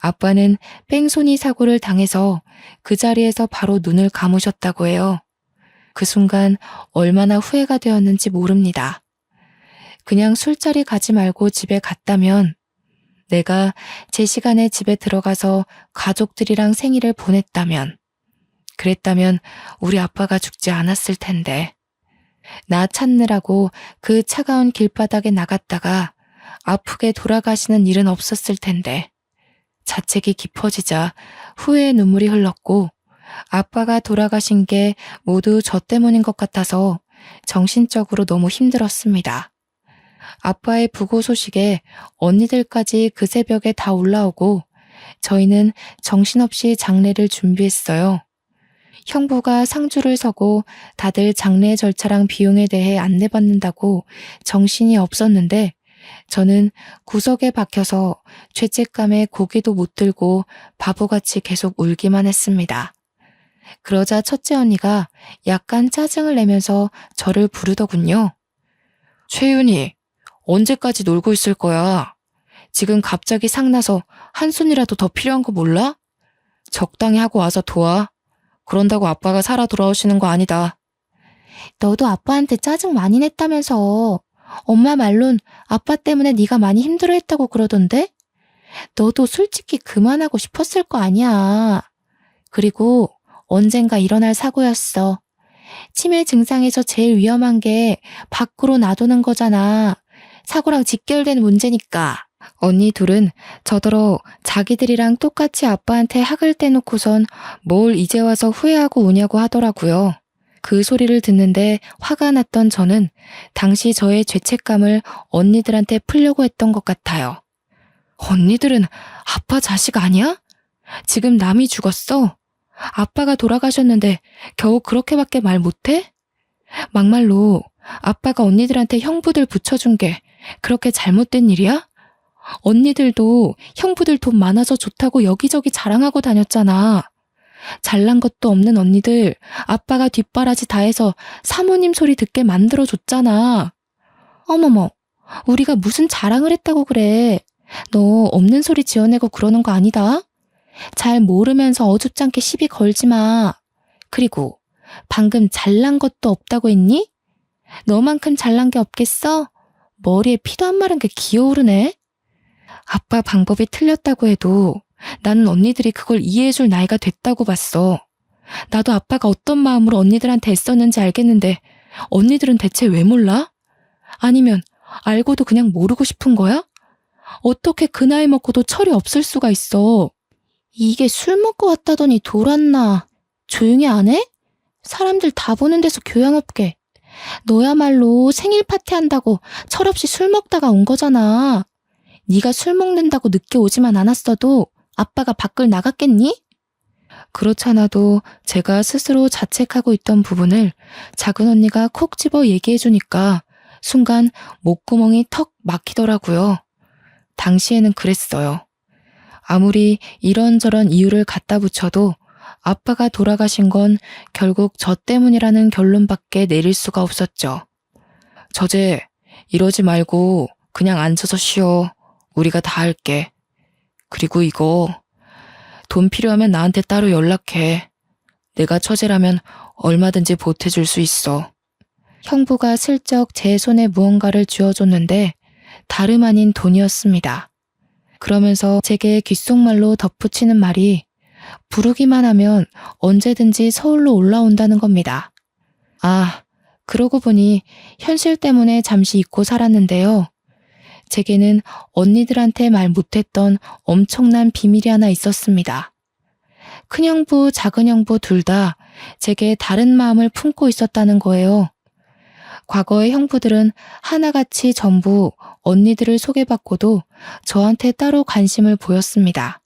아빠는 뺑소니 사고를 당해서 그 자리에서 바로 눈을 감으셨다고 해요. 그 순간 얼마나 후회가 되었는지 모릅니다. 그냥 술자리 가지 말고 집에 갔다면, 내가 제 시간에 집에 들어가서 가족들이랑 생일을 보냈다면, 그랬다면 우리 아빠가 죽지 않았을 텐데. 나 찾느라고 그 차가운 길바닥에 나갔다가 아프게 돌아가시는 일은 없었을 텐데. 자책이 깊어지자 후회의 눈물이 흘렀고 아빠가 돌아가신 게 모두 저 때문인 것 같아서 정신적으로 너무 힘들었습니다. 아빠의 부고 소식에 언니들까지 그 새벽에 다 올라오고 저희는 정신없이 장례를 준비했어요. 형부가 상주를 서고 다들 장례 절차랑 비용에 대해 안내받는다고 정신이 없었는데 저는 구석에 박혀서 죄책감에 고개도 못 들고 바보같이 계속 울기만 했습니다. 그러자 첫째 언니가 약간 짜증을 내면서 저를 부르더군요. 최윤희, 언제까지 놀고 있을 거야? 지금 갑자기 상나서 한 손이라도 더 필요한 거 몰라? 적당히 하고 와서 도와. 그런다고 아빠가 살아 돌아오시는 거 아니다. 너도 아빠한테 짜증 많이 냈다면서. 엄마 말론 아빠 때문에 네가 많이 힘들어했다고 그러던데? 너도 솔직히 그만하고 싶었을 거 아니야. 그리고 언젠가 일어날 사고였어. 치매 증상에서 제일 위험한 게 밖으로 놔두는 거잖아. 사고랑 직결된 문제니까. 언니 둘은 저더러 자기들이랑 똑같이 아빠한테 학을 떼놓고선 뭘 이제 와서 후회하고 우냐고 하더라고요. 그 소리를 듣는데 화가 났던 저는 당시 저의 죄책감을 언니들한테 풀려고 했던 것 같아요. 언니들은 아빠 자식 아니야? 지금 남이 죽었어. 아빠가 돌아가셨는데 겨우 그렇게밖에 말 못해? 막말로 아빠가 언니들한테 형부들 붙여준 게 그렇게 잘못된 일이야? 언니들도 형부들 돈 많아서 좋다고 여기저기 자랑하고 다녔잖아. 잘난 것도 없는 언니들 아빠가 뒷바라지 다 해서 사모님 소리 듣게 만들어줬잖아. 어머머, 우리가 무슨 자랑을 했다고 그래. 너 없는 소리 지어내고 그러는 거 아니다. 잘 모르면서 어줍잖게 시비 걸지 마. 그리고 방금 잘난 것도 없다고 했니? 너만큼 잘난 게 없겠어? 머리에 피도 안 마른 게 기어오르네. 아빠 방법이 틀렸다고 해도 나는 언니들이 그걸 이해해줄 나이가 됐다고 봤어. 나도 아빠가 어떤 마음으로 언니들한테 애썼는지 알겠는데 언니들은 대체 왜 몰라? 아니면 알고도 그냥 모르고 싶은 거야? 어떻게 그 나이 먹고도 철이 없을 수가 있어. 이게 술 먹고 왔다더니 돌았나. 조용히 안 해? 사람들 다 보는 데서 교양 없게. 너야말로 생일 파티한다고 철없이 술 먹다가 온 거잖아. 네가 술 먹는다고 늦게 오지만 않았어도 아빠가 밖을 나갔겠니? 그렇잖아도 제가 스스로 자책하고 있던 부분을 작은 언니가 콕 집어 얘기해주니까 순간 목구멍이 턱 막히더라고요. 당시에는 그랬어요. 아무리 이런저런 이유를 갖다 붙여도 아빠가 돌아가신 건 결국 저 때문이라는 결론밖에 내릴 수가 없었죠. 저제 이러지 말고 그냥 앉아서 쉬어. 우리가 다 할게. 그리고 이거 돈 필요하면 나한테 따로 연락해. 내가 처제라면 얼마든지 보태줄 수 있어. 형부가 슬쩍 제 손에 무언가를 쥐어줬는데 다름 아닌 돈이었습니다. 그러면서 제게 귓속말로 덧붙이는 말이 부르기만 하면 언제든지 서울로 올라온다는 겁니다. 아, 그러고 보니 현실 때문에 잠시 잊고 살았는데요. 제게는 언니들한테 말 못했던 엄청난 비밀이 하나 있었습니다. 큰형부, 작은형부 둘 다 제게 다른 마음을 품고 있었다는 거예요. 과거의 형부들은 하나같이 전부 언니들을 소개받고도 저한테 따로 관심을 보였습니다.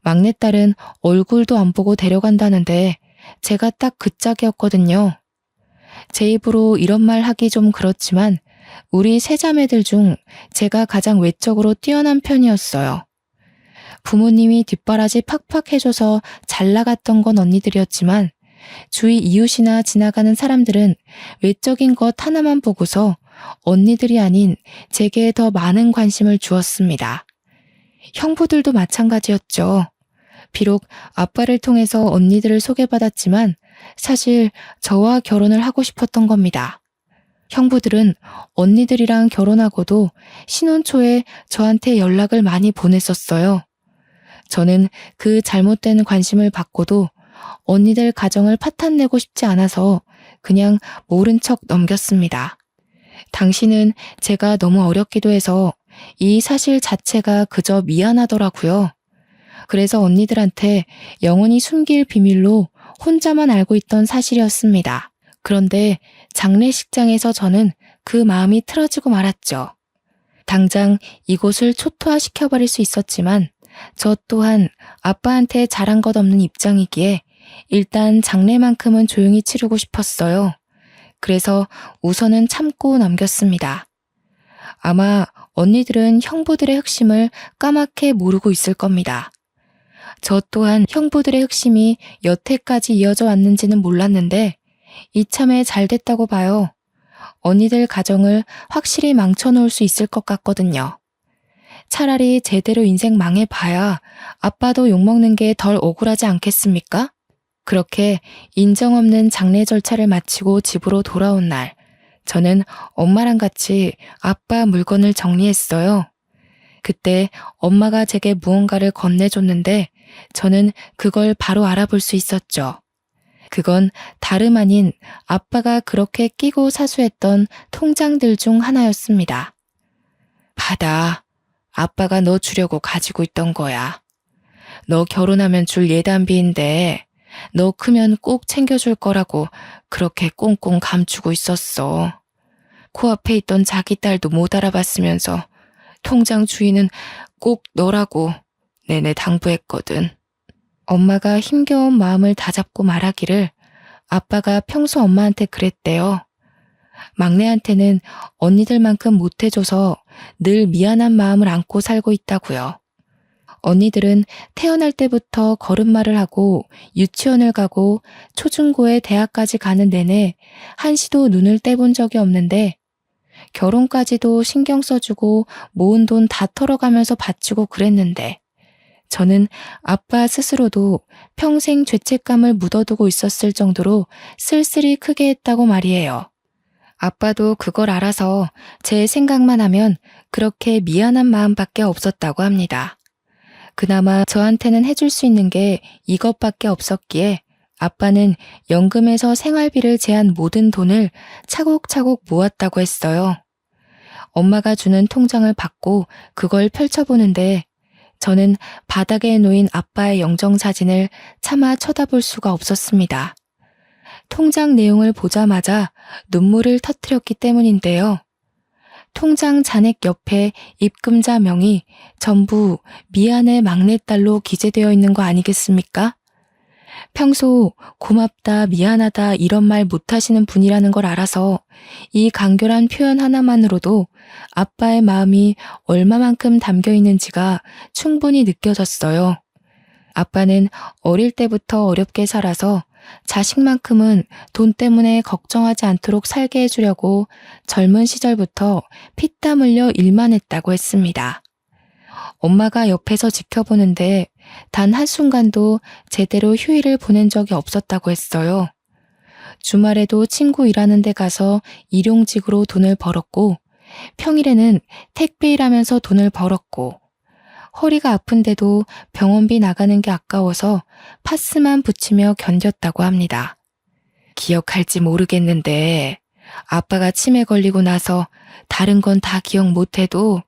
막내딸은 얼굴도 안 보고 데려간다는데 제가 딱 그 짝이었거든요. 제 입으로 이런 말 하기 좀 그렇지만 우리 세 자매들 중 제가 가장 외적으로 뛰어난 편이었어요. 부모님이 뒷바라지 팍팍 해줘서 잘 나갔던 건 언니들이었지만 주위 이웃이나 지나가는 사람들은 외적인 것 하나만 보고서 언니들이 아닌 제게 더 많은 관심을 주었습니다. 형부들도 마찬가지였죠. 비록 아빠를 통해서 언니들을 소개받았지만 사실 저와 결혼을 하고 싶었던 겁니다. 형부들은 언니들이랑 결혼하고도 신혼 초에 저한테 연락을 많이 보냈었어요. 저는 그 잘못된 관심을 받고도 언니들 가정을 파탄내고 싶지 않아서 그냥 모른 척 넘겼습니다. 당시는 제가 너무 어렸기도 해서 이 사실 자체가 그저 미안하더라고요. 그래서 언니들한테 영원히 숨길 비밀로 혼자만 알고 있던 사실이었습니다. 그런데 장례식장에서 저는 그 마음이 틀어지고 말았죠. 당장 이곳을 초토화시켜버릴 수 있었지만 저 또한 아빠한테 잘한 것 없는 입장이기에 일단 장례만큼은 조용히 치르고 싶었어요. 그래서 우선은 참고 넘겼습니다. 아마 언니들은 형부들의 흑심을 까맣게 모르고 있을 겁니다. 저 또한 형부들의 흑심이 여태까지 이어져 왔는지는 몰랐는데 이참에 잘 됐다고 봐요. 언니들 가정을 확실히 망쳐놓을 수 있을 것 같거든요. 차라리 제대로 인생 망해봐야 아빠도 욕먹는 게 덜 억울하지 않겠습니까? 그렇게 인정 없는 장례 절차를 마치고 집으로 돌아온 날, 저는 엄마랑 같이 아빠 물건을 정리했어요. 그때 엄마가 제게 무언가를 건네줬는데 저는 그걸 바로 알아볼 수 있었죠. 그건 다름 아닌 아빠가 그렇게 끼고 사수했던 통장들 중 하나였습니다. 받아. 아빠가 너 주려고 가지고 있던 거야. 너 결혼하면 줄 예단비인데 너 크면 꼭 챙겨줄 거라고 그렇게 꽁꽁 감추고 있었어. 코앞에 있던 자기 딸도 못 알아봤으면서 통장 주인은 꼭 너라고 내내 당부했거든. 엄마가 힘겨운 마음을 다잡고 말하기를 아빠가 평소 엄마한테 그랬대요. 막내한테는 언니들만큼 못해줘서 늘 미안한 마음을 안고 살고 있다고요. 언니들은 태어날 때부터 걸음마를 하고 유치원을 가고 초중고에 대학까지 가는 내내 한시도 눈을 떼본 적이 없는데 결혼까지도 신경 써주고 모은 돈 다 털어가면서 바치고 그랬는데 저는 아빠 스스로도 평생 죄책감을 묻어두고 있었을 정도로 쓸쓸히 크게 했다고 말이에요. 아빠도 그걸 알아서 제 생각만 하면 그렇게 미안한 마음밖에 없었다고 합니다. 그나마 저한테는 해줄 수 있는 게 이것밖에 없었기에 아빠는 연금에서 생활비를 제한 모든 돈을 차곡차곡 모았다고 했어요. 엄마가 주는 통장을 받고 그걸 펼쳐보는데 저는 바닥에 놓인 아빠의 영정사진을 차마 쳐다볼 수가 없었습니다. 통장 내용을 보자마자 눈물을 터뜨렸기 때문인데요. 통장 잔액 옆에 입금자 명이 전부 미안해 막내딸로 기재되어 있는 거 아니겠습니까? 평소 고맙다, 미안하다 이런 말 못하시는 분이라는 걸 알아서 이 간결한 표현 하나만으로도 아빠의 마음이 얼마만큼 담겨 있는지가 충분히 느껴졌어요. 아빠는 어릴 때부터 어렵게 살아서 자식만큼은 돈 때문에 걱정하지 않도록 살게 해주려고 젊은 시절부터 피땀 흘려 일만 했다고 했습니다. 엄마가 옆에서 지켜보는데 단 한순간도 제대로 휴일을 보낸 적이 없었다고 했어요. 주말에도 친구 일하는 데 가서 일용직으로 돈을 벌었고 평일에는 택배 일하면서 돈을 벌었고 허리가 아픈데도 병원비 나가는 게 아까워서 파스만 붙이며 견뎠다고 합니다. 기억할지 모르겠는데 아빠가 치매 걸리고 나서 다른 건 다 기억 못해도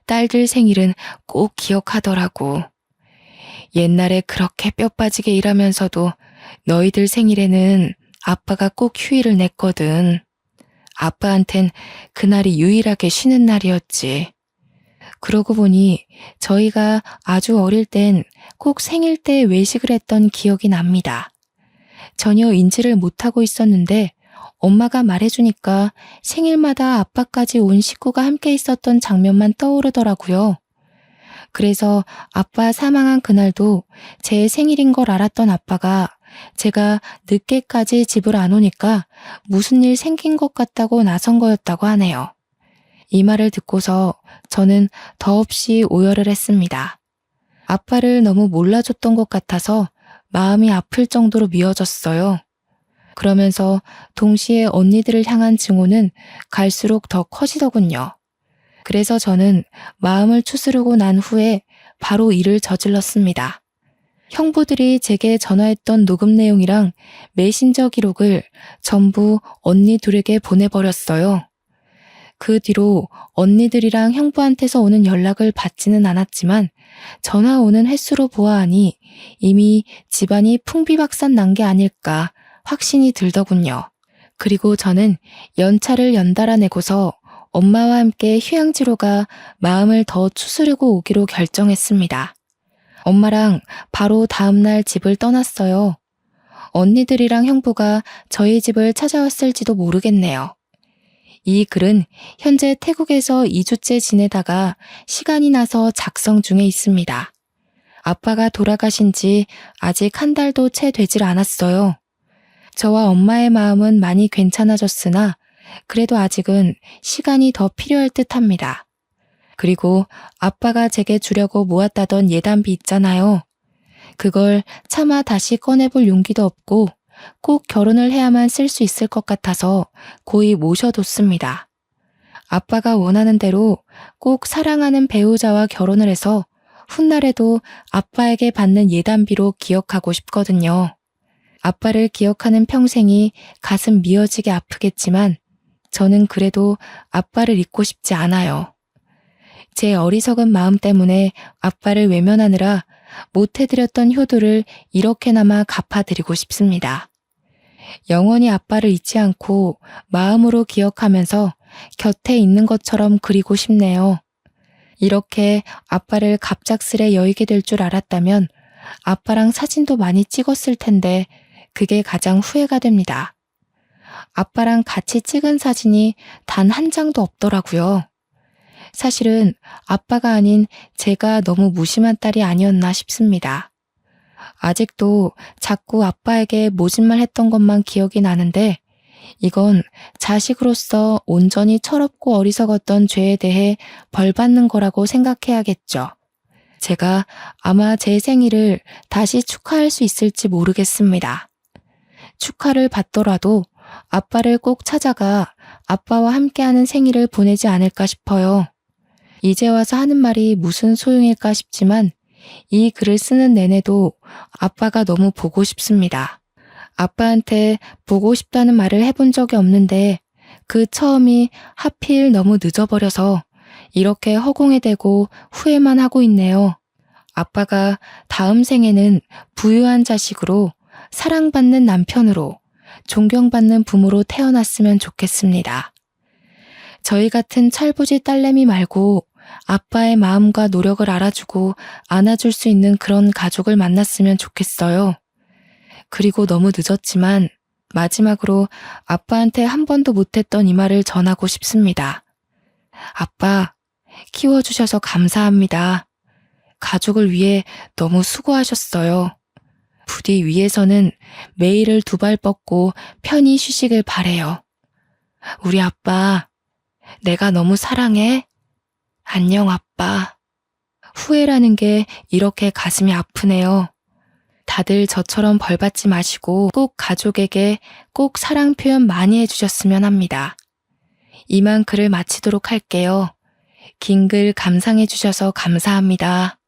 딸들 생일은 꼭 기억하더라고. 옛날에 그렇게 뼈 빠지게 일하면서도 너희들 생일에는 아빠가 꼭 휴일을 냈거든. 아빠한텐 그날이 유일하게 쉬는 날이었지. 그러고 보니 저희가 아주 어릴 땐 꼭 생일 때 외식을 했던 기억이 납니다. 전혀 인지를 못하고 있었는데 엄마가 말해주니까 생일마다 아빠까지 온 식구가 함께 있었던 장면만 떠오르더라고요. 그래서 아빠 사망한 그날도 제 생일인 걸 알았던 아빠가 제가 늦게까지 집을 안 오니까 무슨 일 생긴 것 같다고 나선 거였다고 하네요. 이 말을 듣고서 저는 더없이 오열을 했습니다. 아빠를 너무 몰라줬던 것 같아서 마음이 아플 정도로 미워졌어요. 그러면서 동시에 언니들을 향한 증오는 갈수록 더 커지더군요. 그래서 저는 마음을 추스르고 난 후에 바로 일을 저질렀습니다. 형부들이 제게 전화했던 녹음 내용이랑 메신저 기록을 전부 언니 둘에게 보내버렸어요. 그 뒤로 언니들이랑 형부한테서 오는 연락을 받지는 않았지만 전화 오는 횟수로 보아하니 이미 집안이 풍비박산 난 게 아닐까 확신이 들더군요. 그리고 저는 연차를 연달아 내고서 엄마와 함께 휴양지로 가 마음을 더 추스르고 오기로 결정했습니다. 엄마랑 바로 다음날 집을 떠났어요. 언니들이랑 형부가 저희 집을 찾아왔을지도 모르겠네요. 이 글은 현재 태국에서 2주째 지내다가 시간이 나서 작성 중에 있습니다. 아빠가 돌아가신 지 아직 한 달도 채 되질 않았어요. 저와 엄마의 마음은 많이 괜찮아졌으나 그래도 아직은 시간이 더 필요할 듯합니다. 그리고 아빠가 제게 주려고 모았다던 예단비 있잖아요. 그걸 차마 다시 꺼내볼 용기도 없고 꼭 결혼을 해야만 쓸 수 있을 것 같아서 고이 모셔뒀습니다. 아빠가 원하는 대로 꼭 사랑하는 배우자와 결혼을 해서 훗날에도 아빠에게 받는 예단비로 기억하고 싶거든요. 아빠를 기억하는 평생이 가슴 미어지게 아프겠지만 저는 그래도 아빠를 잊고 싶지 않아요. 제 어리석은 마음 때문에 아빠를 외면하느라 못해드렸던 효도를 이렇게나마 갚아드리고 싶습니다. 영원히 아빠를 잊지 않고 마음으로 기억하면서 곁에 있는 것처럼 그리고 싶네요. 이렇게 아빠를 갑작스레 여의게 될 줄 알았다면 아빠랑 사진도 많이 찍었을 텐데 그게 가장 후회가 됩니다. 아빠랑 같이 찍은 사진이 단 한 장도 없더라고요. 사실은 아빠가 아닌 제가 너무 무심한 딸이 아니었나 싶습니다. 아직도 자꾸 아빠에게 모진말 했던 것만 기억이 나는데 이건 자식으로서 온전히 철없고 어리석었던 죄에 대해 벌 받는 거라고 생각해야겠죠. 제가 아마 제 생일을 다시 축하할 수 있을지 모르겠습니다. 축하를 받더라도 아빠를 꼭 찾아가 아빠와 함께하는 생일을 보내지 않을까 싶어요. 이제 와서 하는 말이 무슨 소용일까 싶지만 이 글을 쓰는 내내도 아빠가 너무 보고 싶습니다. 아빠한테 보고 싶다는 말을 해본 적이 없는데 그 처음이 하필 너무 늦어버려서 이렇게 허공에 대고 후회만 하고 있네요. 아빠가 다음 생에는 부유한 자식으로 사랑받는 남편으로 존경받는 부모로 태어났으면 좋겠습니다. 저희 같은 철부지 딸내미 말고 아빠의 마음과 노력을 알아주고 안아줄 수 있는 그런 가족을 만났으면 좋겠어요. 그리고 너무 늦었지만 마지막으로 아빠한테 한 번도 못했던 이 말을 전하고 싶습니다. 아빠, 키워주셔서 감사합니다. 가족을 위해 너무 수고하셨어요. 부디 위에서는 매일을 두 발 뻗고 편히 쉬시길 바래요. 우리 아빠, 내가 너무 사랑해. 안녕 아빠. 후회라는 게 이렇게 가슴이 아프네요. 다들 저처럼 벌받지 마시고 꼭 가족에게 꼭 사랑 표현 많이 해주셨으면 합니다. 이만 글을 마치도록 할게요. 긴 글 감상해주셔서 감사합니다.